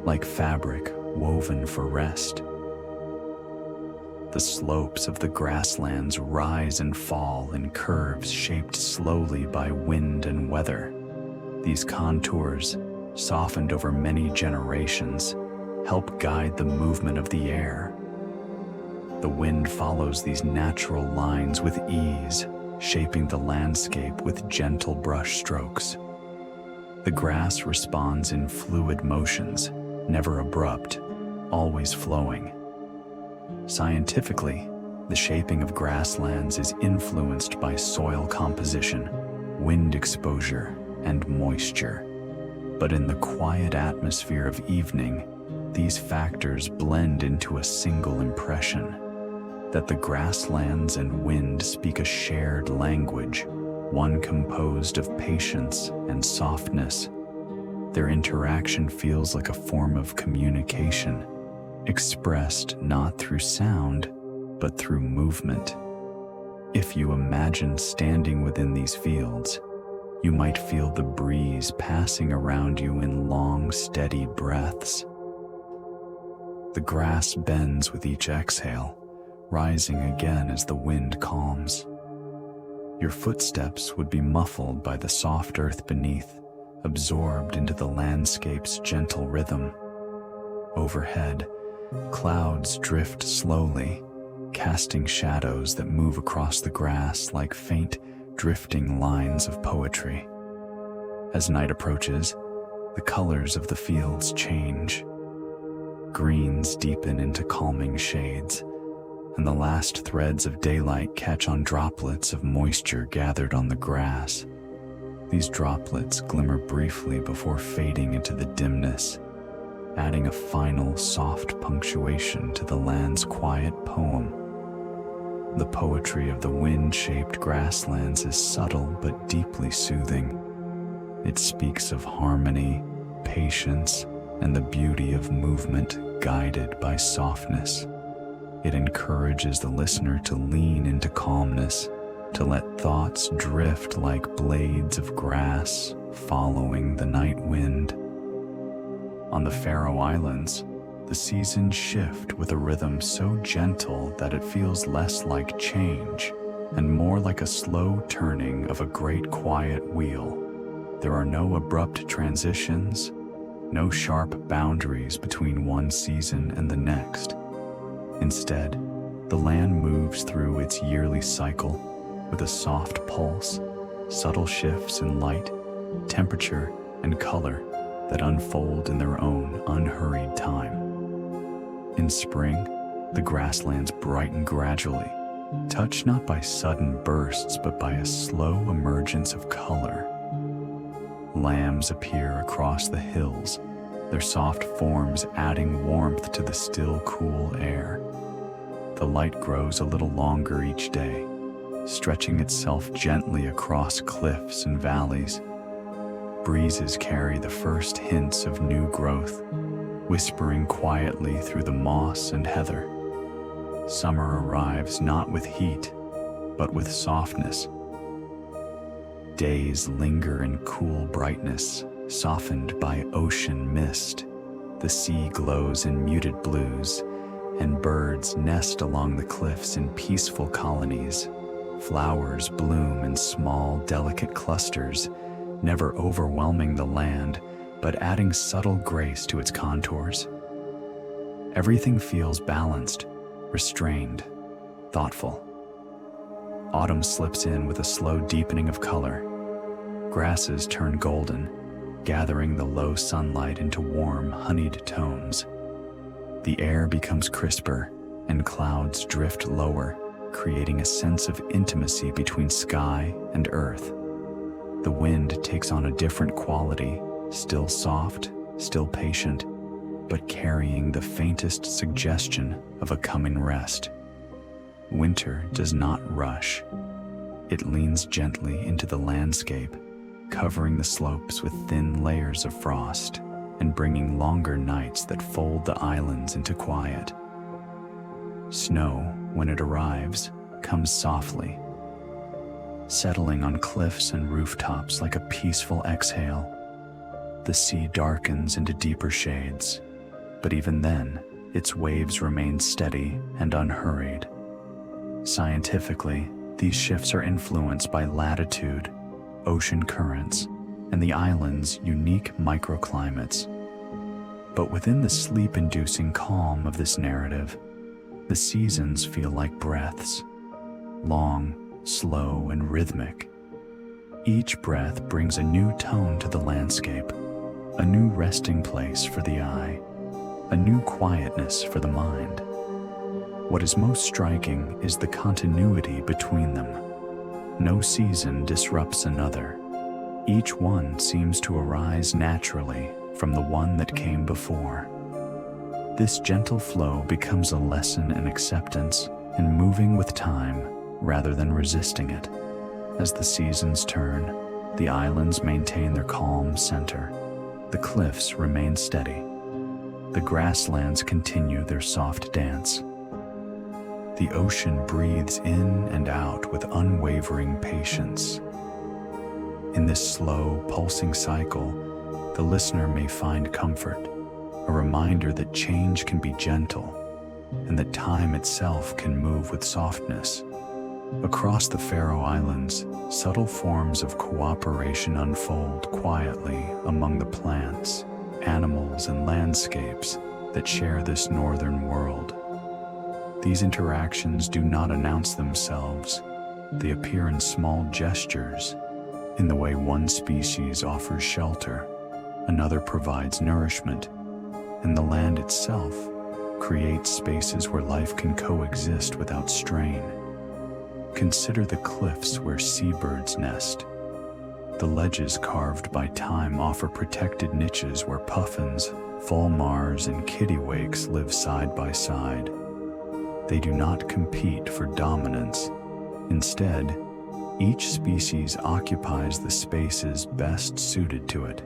like fabric woven for rest. The slopes of the grasslands rise and fall in curves shaped slowly by wind and weather. These contours, softened over many generations, help guide the movement of the air. The wind follows these natural lines with ease, shaping the landscape with gentle brush strokes. The grass responds in fluid motions, never abrupt, always flowing. Scientifically, the shaping of grasslands is influenced by soil composition, wind exposure, and moisture. But in the quiet atmosphere of evening, these factors blend into a single impression that the grasslands and wind speak a shared language, one composed of patience and softness. Their interaction feels like a form of communication, expressed not through sound, but through movement. If you imagine standing within these fields, you might feel the breeze passing around you in long, steady breaths. The grass bends with each exhale, rising again as the wind calms. Your footsteps would be muffled by the soft earth beneath, absorbed into the landscape's gentle rhythm. Overhead, clouds drift slowly, casting shadows that move across the grass like faint, drifting lines of poetry. As night approaches, the colors of the fields change. Greens deepen into calming shades, and the last threads of daylight catch on droplets of moisture gathered on the grass. These droplets glimmer briefly before fading into the dimness, adding a final soft punctuation to the land's quiet poem. The poetry of the wind-shaped grasslands is subtle but deeply soothing. It speaks of harmony, patience, and the beauty of movement guided by softness. It encourages the listener to lean into calmness, to let thoughts drift like blades of grass following the night wind. On the Faroe Islands, the seasons shift with a rhythm so gentle that it feels less like change and more like a slow turning of a great quiet wheel. There are no abrupt transitions, no sharp boundaries between one season and the next. Instead, the land moves through its yearly cycle with a soft pulse, subtle shifts in light, temperature, and color that unfold in their own unhurried time. In spring, the grasslands brighten gradually, touched not by sudden bursts but by a slow emergence of color. Lambs appear across the hills, their soft forms adding warmth to the still, cool air. The light grows a little longer each day, stretching itself gently across cliffs and valleys. Breezes carry the first hints of new growth, whispering quietly through the moss and heather. Summer arrives not with heat, but with softness. Days linger in cool brightness, softened by ocean mist. The sea glows in muted blues, and birds nest along the cliffs in peaceful colonies. Flowers bloom in small, delicate clusters, never overwhelming the land, but adding subtle grace to its contours. Everything feels balanced, restrained, thoughtful. Autumn slips in with a slow deepening of color. Grasses turn golden, gathering the low sunlight into warm, honeyed tones. The air becomes crisper, and clouds drift lower, creating a sense of intimacy between sky and earth. The wind takes on a different quality, still soft, still patient, but carrying the faintest suggestion of a coming rest. Winter does not rush. It leans gently into the landscape, covering the slopes with thin layers of frost and bringing longer nights that fold the islands into quiet. Snow, when it arrives, comes softly, settling on cliffs and rooftops like a peaceful exhale. The sea darkens into deeper shades, but even then, its waves remain steady and unhurried. Scientifically, these shifts are influenced by latitude, ocean currents, and the island's unique microclimates. But within the sleep-inducing calm of this narrative, the seasons feel like breaths, long, slow, and rhythmic. Each breath brings a new tone to the landscape, a new resting place for the eye, a new quietness for the mind. What is most striking is the continuity between them. No season disrupts another. Each one seems to arise naturally from the one that came before. This gentle flow becomes a lesson in acceptance and moving with time rather than resisting it. As the seasons turn, the islands maintain their calm center. The cliffs remain steady. The grasslands continue their soft dance. The ocean breathes in and out with unwavering patience. In this slow, pulsing cycle, the listener may find comfort, a reminder that change can be gentle and that time itself can move with softness. Across the Faroe Islands, subtle forms of cooperation unfold quietly among the plants, animals, and landscapes that share this northern world. These interactions do not announce themselves. They appear in small gestures, in the way one species offers shelter, another provides nourishment, and the land itself creates spaces where life can coexist without strain. Consider the cliffs where seabirds nest. The ledges carved by time offer protected niches where puffins, fulmars, and kittiwakes live side by side. They do not compete for dominance. Instead, each species occupies the spaces best suited to it.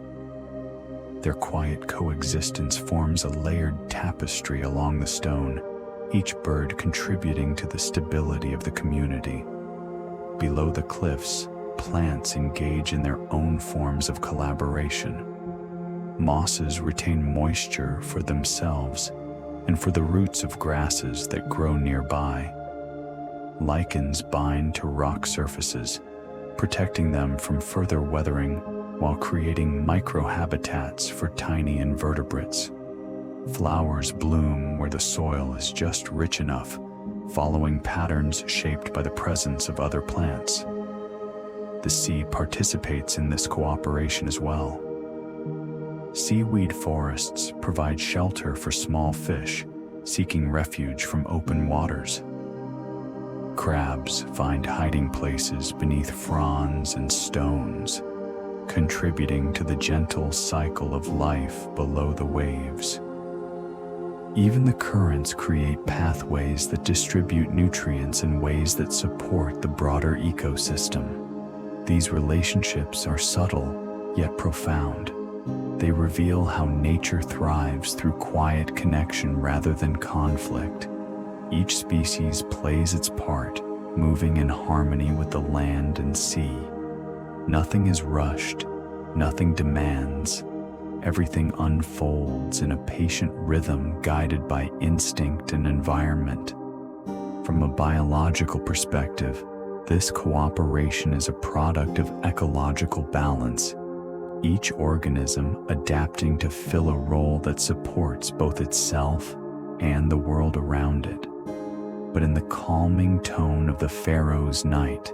Their quiet coexistence forms a layered tapestry along the stone, each bird contributing to the stability of the community. Below the cliffs, plants engage in their own forms of collaboration. Mosses retain moisture for themselves and for the roots of grasses that grow nearby. Lichens bind to rock surfaces, protecting them from further weathering while creating microhabitats for tiny invertebrates. Flowers bloom where the soil is just rich enough, following patterns shaped by the presence of other plants. The sea participates in this cooperation as well. Seaweed forests provide shelter for small fish seeking refuge from open waters. Crabs find hiding places beneath fronds and stones, contributing to the gentle cycle of life below the waves. Even the currents create pathways that distribute nutrients in ways that support the broader ecosystem. These relationships are subtle, yet profound. They reveal how nature thrives through quiet connection rather than conflict. Each species plays its part, moving in harmony with the land and sea. Nothing is rushed, nothing demands. Everything unfolds in a patient rhythm guided by instinct and environment. From a biological perspective, this cooperation is a product of ecological balance, each organism adapting to fill a role that supports both itself and the world around it. But in the calming tone of the Faroes' night,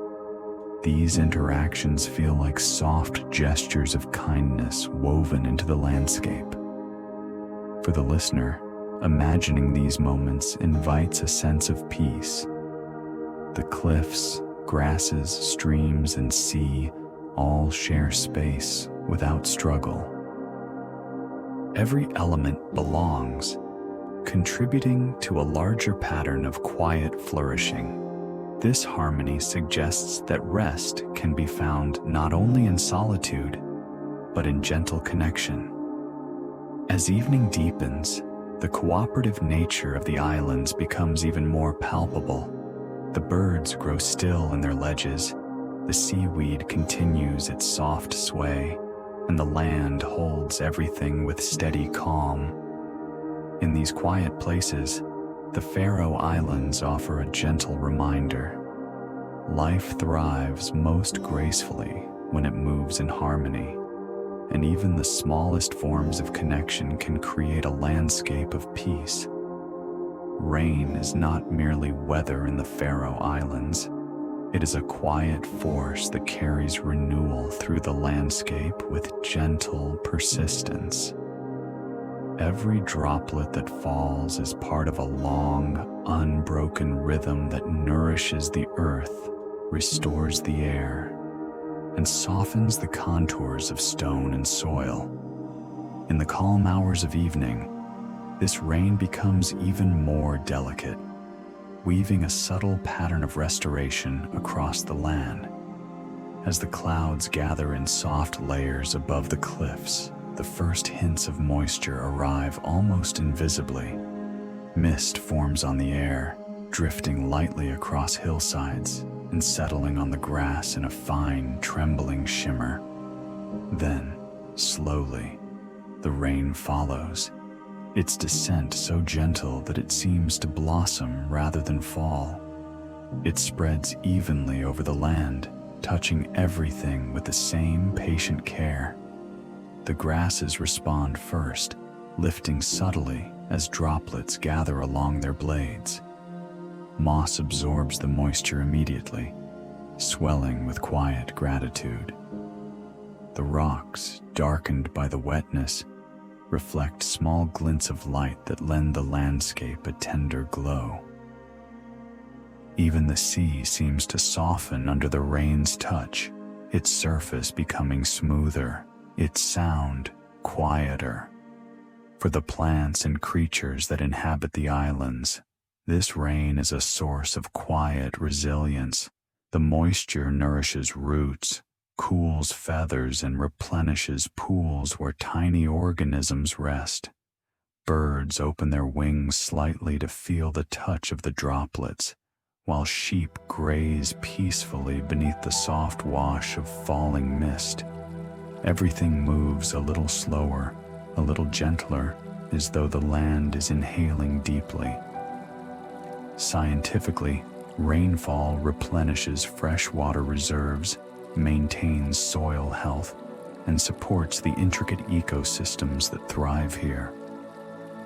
these interactions feel like soft gestures of kindness woven into the landscape. For the listener, imagining these moments invites a sense of peace. The cliffs, grasses, streams, and sea all share space without struggle. Every element belongs, contributing to a larger pattern of quiet flourishing. This harmony suggests that rest can be found not only in solitude, but in gentle connection. As evening deepens, the cooperative nature of the islands becomes even more palpable. The birds grow still in their ledges, the seaweed continues its soft sway, and the land holds everything with steady calm. In these quiet places, the Faroe Islands offer a gentle reminder. Life thrives most gracefully when it moves in harmony, and even the smallest forms of connection can create a landscape of peace. Rain is not merely weather in the Faroe Islands. It is a quiet force that carries renewal through the landscape with gentle persistence. Every droplet that falls is part of a long, unbroken rhythm that nourishes the earth, restores the air, and softens the contours of stone and soil. In the calm hours of evening, this rain becomes even more delicate, weaving a subtle pattern of restoration across the land. As the clouds gather in soft layers above the cliffs, the first hints of moisture arrive almost invisibly. Mist forms on the air, drifting lightly across hillsides and settling on the grass in a fine, trembling shimmer. Then, slowly, the rain follows, its descent so gentle that it seems to blossom rather than fall. It spreads evenly over the land, touching everything with the same patient care. The grasses respond first, lifting subtly as droplets gather along their blades. Moss absorbs the moisture immediately, swelling with quiet gratitude. The rocks, darkened by the wetness, reflect small glints of light that lend the landscape a tender glow. Even the sea seems to soften under the rain's touch, its surface becoming smoother, its sound quieter. For the plants and creatures that inhabit the islands, this rain is a source of quiet resilience. The moisture nourishes roots, cools feathers, and replenishes pools where tiny organisms rest. Birds open their wings slightly to feel the touch of the droplets, while sheep graze peacefully beneath the soft wash of falling mist. Everything moves a little slower, a little gentler, as though the land is inhaling deeply. Scientifically, rainfall replenishes freshwater reserves, maintains soil health, and supports the intricate ecosystems that thrive here.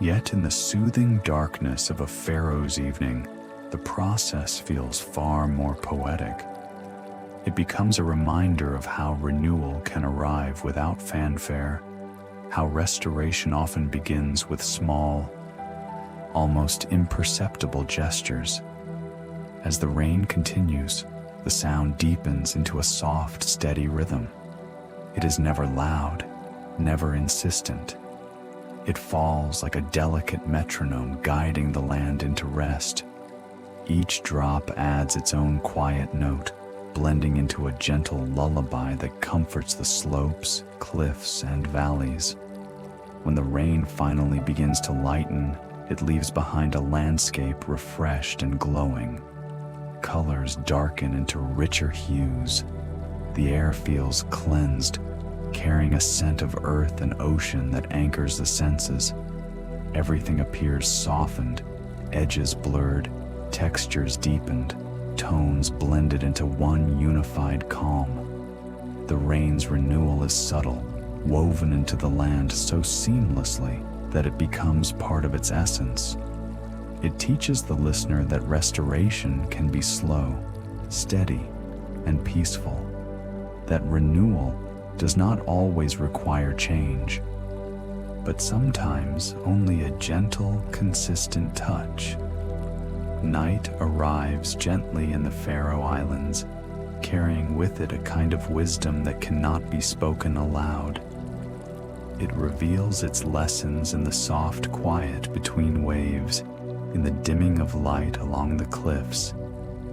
Yet in the soothing darkness of a Faroe's evening, the process feels far more poetic. It becomes a reminder of how renewal can arrive without fanfare, how restoration often begins with small, almost imperceptible gestures. As the rain continues, the sound deepens into a soft, steady rhythm. It is never loud, never insistent. It falls like a delicate metronome guiding the land into rest. Each drop adds its own quiet note, blending into a gentle lullaby that comforts the slopes, cliffs, and valleys. When the rain finally begins to lighten, it leaves behind a landscape refreshed and glowing. Colors darken into richer hues. The air feels cleansed, carrying a scent of earth and ocean that anchors the senses. Everything appears softened, edges blurred, textures deepened, tones blended into one unified calm. The rain's renewal is subtle, woven into the land so seamlessly that it becomes part of its essence. It teaches the listener that restoration can be slow, steady, and peaceful, that renewal does not always require change, but sometimes only a gentle, consistent touch. Night arrives gently in the Faroe Islands, carrying with it a kind of wisdom that cannot be spoken aloud. It reveals its lessons in the soft quiet between waves, in the dimming of light along the cliffs,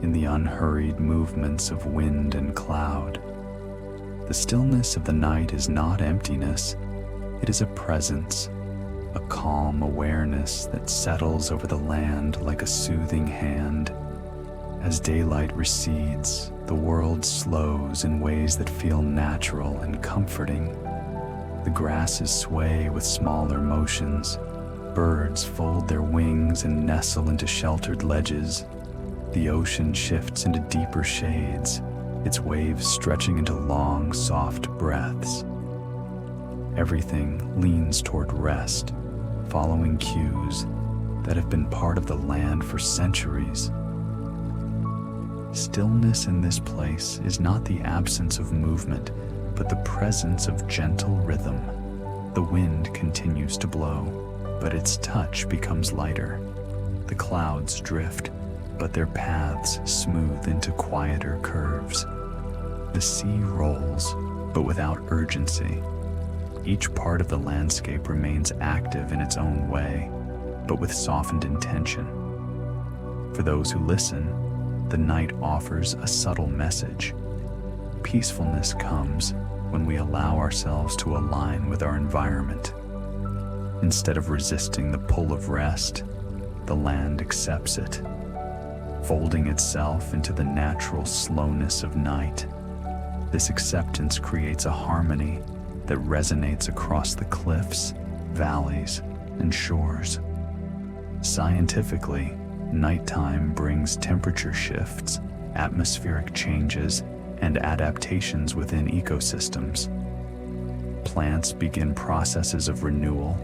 in the unhurried movements of wind and cloud. The stillness of the night is not emptiness, it is a presence, a calm awareness that settles over the land like a soothing hand. As daylight recedes, the world slows in ways that feel natural and comforting. The grasses sway with smaller motions. Birds fold their wings and nestle into sheltered ledges. The ocean shifts into deeper shades, its waves stretching into long, soft breaths. Everything leans toward rest, following cues that have been part of the land for centuries. Stillness in this place is not the absence of movement, but the presence of gentle rhythm. The wind continues to blow, but its touch becomes lighter. The clouds drift, but their paths smooth into quieter curves. The sea rolls, but without urgency. Each part of the landscape remains active in its own way, but with softened intention. For those who listen, the night offers a subtle message. Peacefulness comes when we allow ourselves to align with our environment. Instead of resisting the pull of rest, the land accepts it, folding itself into the natural slowness of night. This acceptance creates a harmony that resonates across the cliffs, valleys, and shores. Scientifically, nighttime brings temperature shifts, atmospheric changes, and adaptations within ecosystems. Plants begin processes of renewal,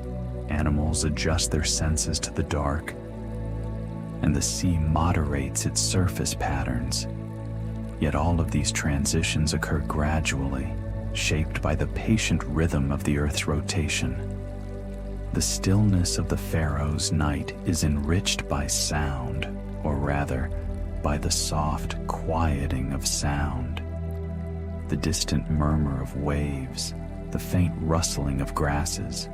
animals adjust their senses to the dark, and the sea moderates its surface patterns. Yet all of these transitions occur gradually, shaped by the patient rhythm of the Earth's rotation. The stillness of the Faroes' night is enriched by sound, or rather, by the soft quieting of sound. The distant murmur of waves, the faint rustling of grasses,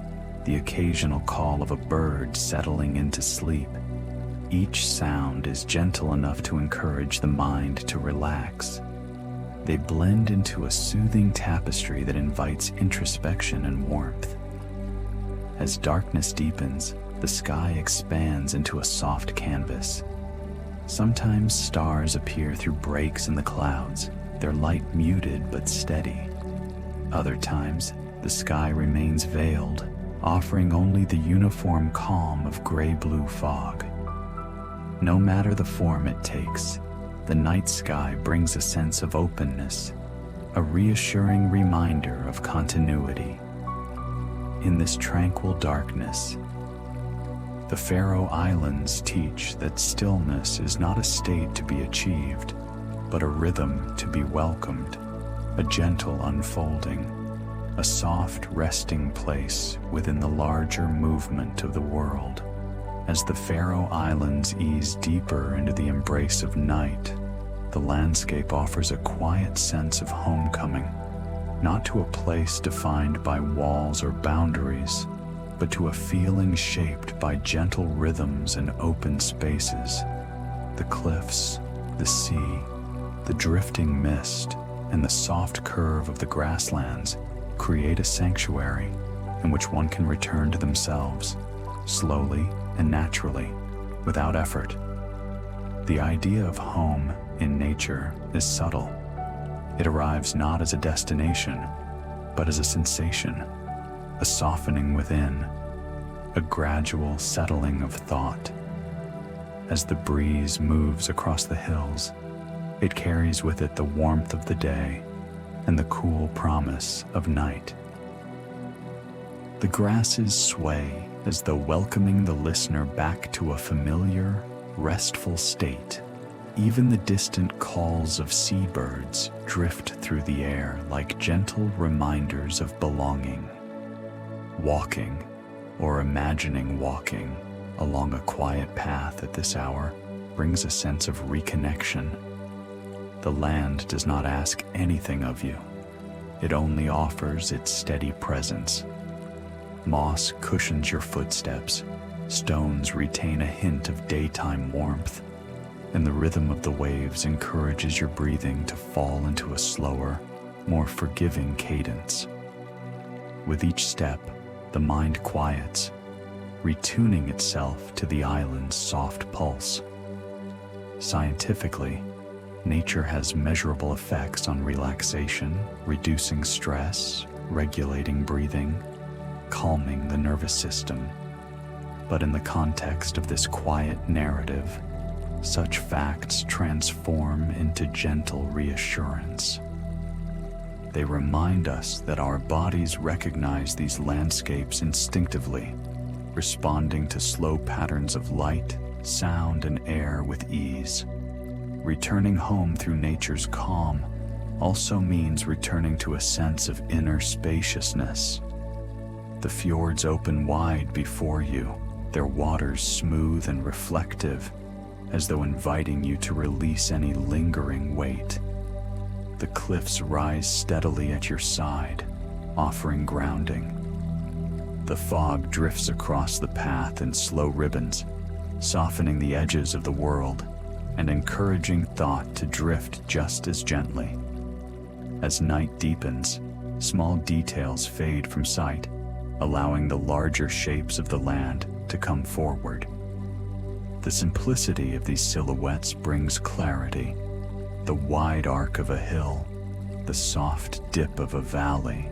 the occasional call of a bird settling into sleep. Each sound is gentle enough to encourage the mind to relax. They blend into a soothing tapestry that invites introspection and warmth. As darkness deepens, the sky expands into a soft canvas. Sometimes stars appear through breaks in the clouds, their light muted but steady. Other times, the sky remains veiled, offering only the uniform calm of gray-blue fog. No matter the form it takes, the night sky brings a sense of openness, a reassuring reminder of continuity. In this tranquil darkness, the Faroe Islands teach that stillness is not a state to be achieved, but a rhythm to be welcomed, a gentle unfolding, a soft resting place within the larger movement of the world. As the Faroe Islands ease deeper into the embrace of night, the landscape offers a quiet sense of homecoming, not to a place defined by walls or boundaries, but to a feeling shaped by gentle rhythms and open spaces. The cliffs, the sea, the drifting mist, and the soft curve of the grasslands create a sanctuary in which one can return to themselves, slowly and naturally, without effort. The idea of home in nature is subtle. It arrives not as a destination, but as a sensation, a softening within, a gradual settling of thought. As the breeze moves across the hills, it carries with it the warmth of the day and the cool promise of night. The grasses sway as though welcoming the listener back to a familiar, restful state. Even the distant calls of seabirds drift through the air like gentle reminders of belonging. Walking, or imagining walking, along a quiet path at this hour brings a sense of reconnection. The land does not ask anything of you. It only offers its steady presence. Moss cushions your footsteps, stones retain a hint of daytime warmth, and the rhythm of the waves encourages your breathing to fall into a slower, more forgiving cadence. With each step, the mind quiets, retuning itself to the island's soft pulse. Scientifically, nature has measurable effects on relaxation, reducing stress, regulating breathing, calming the nervous system. But in the context of this quiet narrative, such facts transform into gentle reassurance. They remind us that our bodies recognize these landscapes instinctively, responding to slow patterns of light, sound, and air with ease. Returning home through nature's calm also means returning to a sense of inner spaciousness. The fjords open wide before you, their waters smooth and reflective, as though inviting you to release any lingering weight. The cliffs rise steadily at your side, offering grounding. The fog drifts across the path in slow ribbons, softening the edges of the world and encouraging thought to drift just as gently. As night deepens, small details fade from sight, allowing the larger shapes of the land to come forward. The simplicity of these silhouettes brings clarity. The wide arc of a hill, the soft dip of a valley,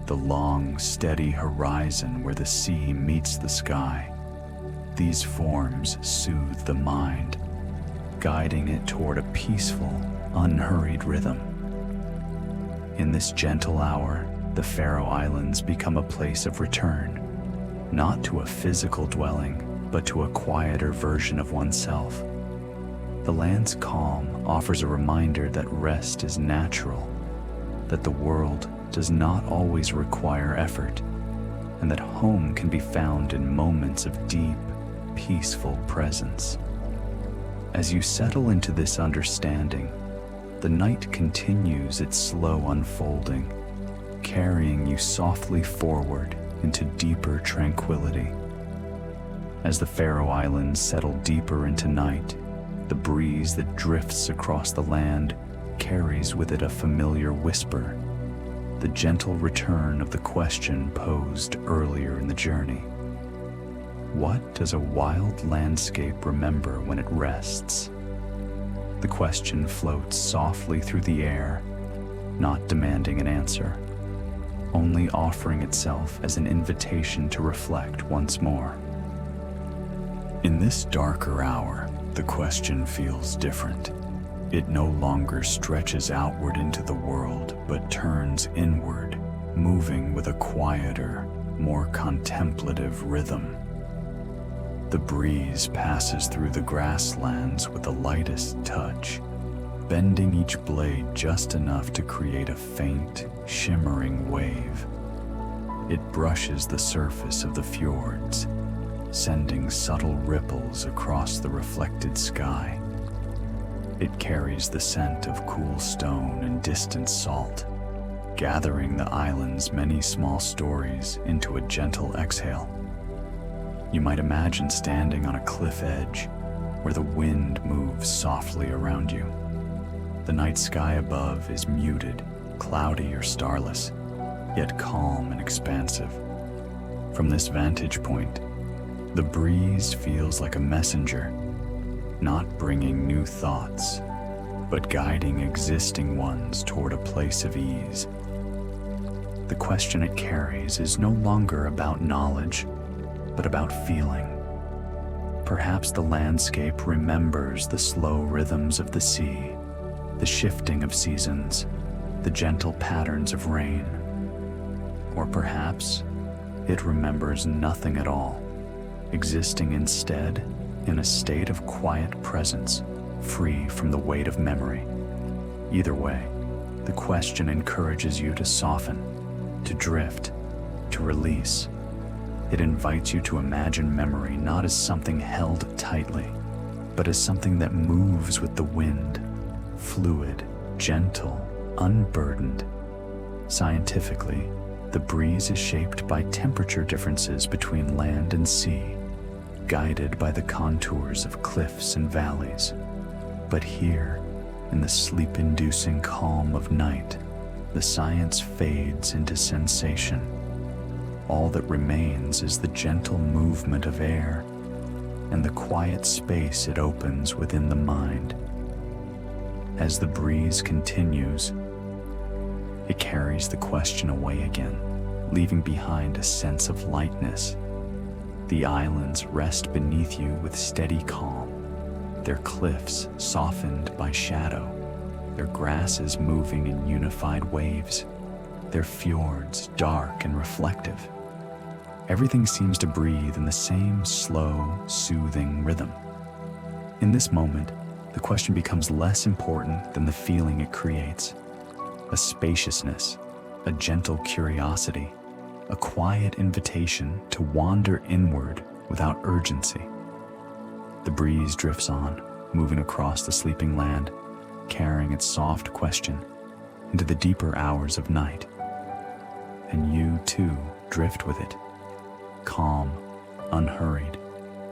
the long, steady horizon where the sea meets the sky. These forms soothe the mind, guiding it toward a peaceful, unhurried rhythm. In this gentle hour, the Faroe Islands become a place of return, not to a physical dwelling, but to a quieter version of oneself. The land's calm offers a reminder that rest is natural, that the world does not always require effort, and that home can be found in moments of deep, peaceful presence. As you settle into this understanding, the night continues its slow unfolding, carrying you softly forward into deeper tranquility. As the Faroe Islands settle deeper into night, the breeze that drifts across the land carries with it a familiar whisper, the gentle return of the question posed earlier in the journey. What does a wild landscape remember when it rests? The question floats softly through the air, not demanding an answer, only offering itself as an invitation to reflect once more. In this darker hour, the question feels different. It no longer stretches outward into the world, but turns inward, moving with a quieter, more contemplative rhythm. The breeze passes through the grasslands with the lightest touch, bending each blade just enough to create a faint, shimmering wave. It brushes the surface of the fjords, sending subtle ripples across the reflected sky. It carries the scent of cool stone and distant salt, gathering the island's many small stories into a gentle exhale. You might imagine standing on a cliff edge where the wind moves softly around you. The night sky above is muted, cloudy or starless, yet calm and expansive. From this vantage point, the breeze feels like a messenger, not bringing new thoughts, but guiding existing ones toward a place of ease. The question it carries is no longer about knowledge, but about feeling. Perhaps the landscape remembers the slow rhythms of the sea, the shifting of seasons, the gentle patterns of rain. Or perhaps it remembers nothing at all, existing instead in a state of quiet presence, free from the weight of memory. Either way, the question encourages you to soften, to drift, to release. It invites you to imagine memory not as something held tightly, but as something that moves with the wind, fluid, gentle, unburdened. Scientifically, the breeze is shaped by temperature differences between land and sea, guided by the contours of cliffs and valleys. But here, in the sleep-inducing calm of night, the science fades into sensation. All that remains is the gentle movement of air and the quiet space it opens within the mind. As the breeze continues, it carries the question away again, leaving behind a sense of lightness. The islands rest beneath you with steady calm, their cliffs softened by shadow, their grasses moving in unified waves, their fjords dark and reflective. Everything seems to breathe in the same slow, soothing rhythm. In this moment, the question becomes less important than the feeling it creates. A spaciousness, a gentle curiosity, a quiet invitation to wander inward without urgency. The breeze drifts on, moving across the sleeping land, carrying its soft question into the deeper hours of night. And you, too, drift with it, calm, unhurried,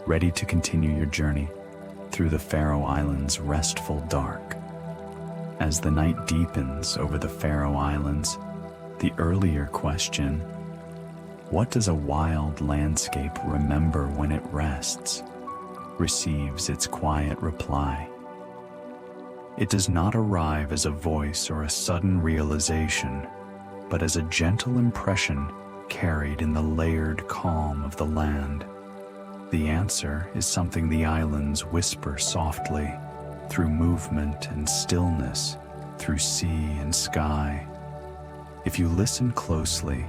ready to continue your journey through the Faroe Islands' restful dark. As the night deepens over the Faroe Islands, the earlier question, what does a wild landscape remember when it rests, receives its quiet reply. It does not arrive as a voice or a sudden realization, but as a gentle impression carried in the layered calm of the land. The answer is something the islands whisper softly, through movement and stillness, through sea and sky. If you listen closely,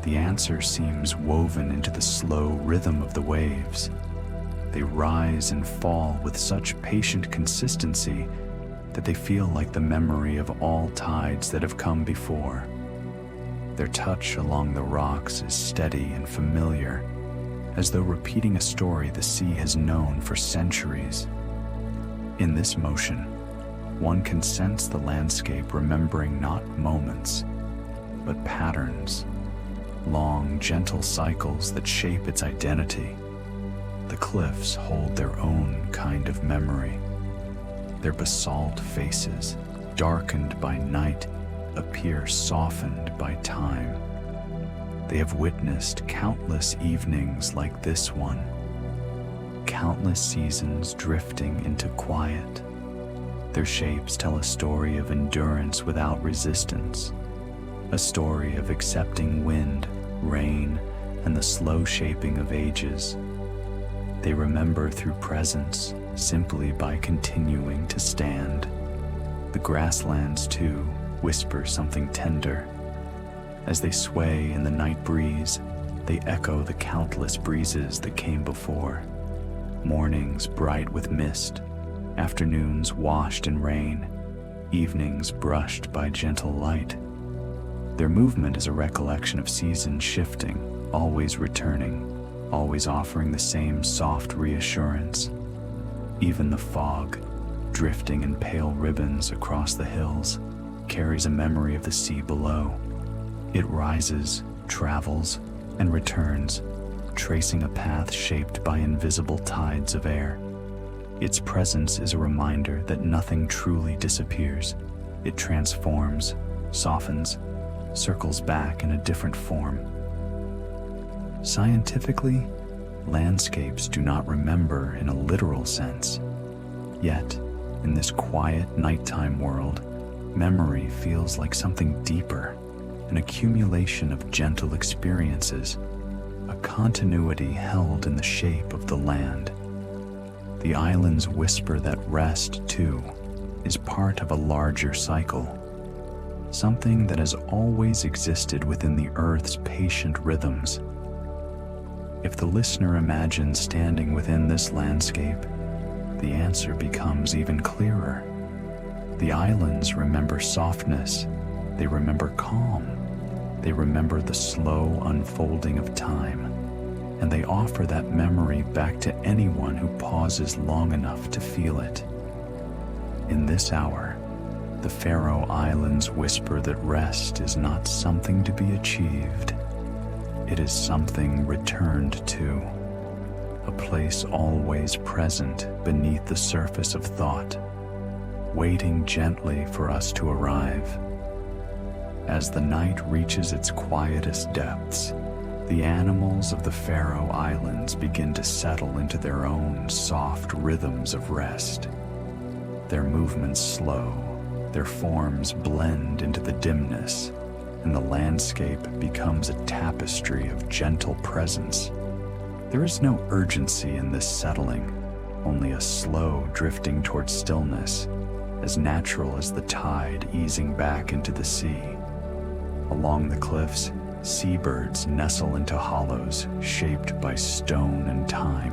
the answer seems woven into the slow rhythm of the waves, They rise and fall with such patient consistency that they feel like the memory of all tides that have come before. Their touch along the rocks is steady and familiar, as though repeating a story the sea has known for centuries. In this motion, one can sense the landscape remembering not moments, but patterns, long, gentle cycles that shape its identity. The cliffs hold their own kind of memory. Their basalt faces, darkened by night, appear softened by time. They have witnessed countless evenings like this one, countless seasons drifting into quiet. Their shapes tell a story of endurance without resistance, a story of accepting wind, rain, and the slow shaping of ages. They remember through presence, simply by continuing to stand. The grasslands, too, whisper something tender. As they sway in the night breeze, they echo the countless breezes that came before. Mornings bright with mist, afternoons washed in rain, evenings brushed by gentle light. Their movement is a recollection of seasons shifting, always returning, always offering the same soft reassurance. Even the fog, drifting in pale ribbons across the hills, carries a memory of the sea below. It rises, travels, and returns, tracing a path shaped by invisible tides of air. Its presence is a reminder that nothing truly disappears. It transforms, softens, circles back in a different form. Scientifically, landscapes do not remember in a literal sense. Yet, in this quiet nighttime world, memory feels like something deeper, an accumulation of gentle experiences, a continuity held in the shape of the land. The islands whisper that rest, too, is part of a larger cycle, something that has always existed within the Earth's patient rhythms. If the listener imagines standing within this landscape, the answer becomes even clearer. The islands remember softness, they remember calm, they remember the slow unfolding of time, and they offer that memory back to anyone who pauses long enough to feel it. In this hour, the Faroe Islands whisper that rest is not something to be achieved. It is something returned to, a place always present beneath the surface of thought, waiting gently for us to arrive. As the night reaches its quietest depths, the animals of the Faroe Islands begin to settle into their own soft rhythms of rest. Their movements slow, their forms blend into the dimness, and the landscape becomes a tapestry of gentle presence. There is no urgency in this settling, only a slow drifting towards stillness, as natural as the tide easing back into the sea. Along the cliffs, seabirds nestle into hollows shaped by stone and time.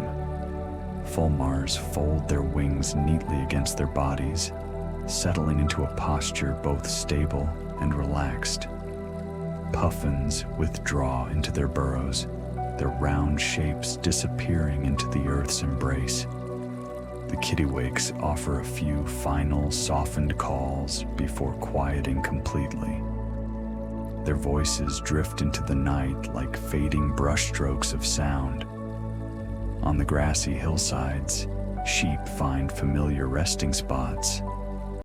Fulmars fold their wings neatly against their bodies, settling into a posture both stable and relaxed. Puffins withdraw into their burrows, their round shapes disappearing into the earth's embrace. The kittiwakes offer a few final softened calls before quieting completely. Their voices drift into the night like fading brushstrokes of sound. On the grassy hillsides, sheep find familiar resting spots,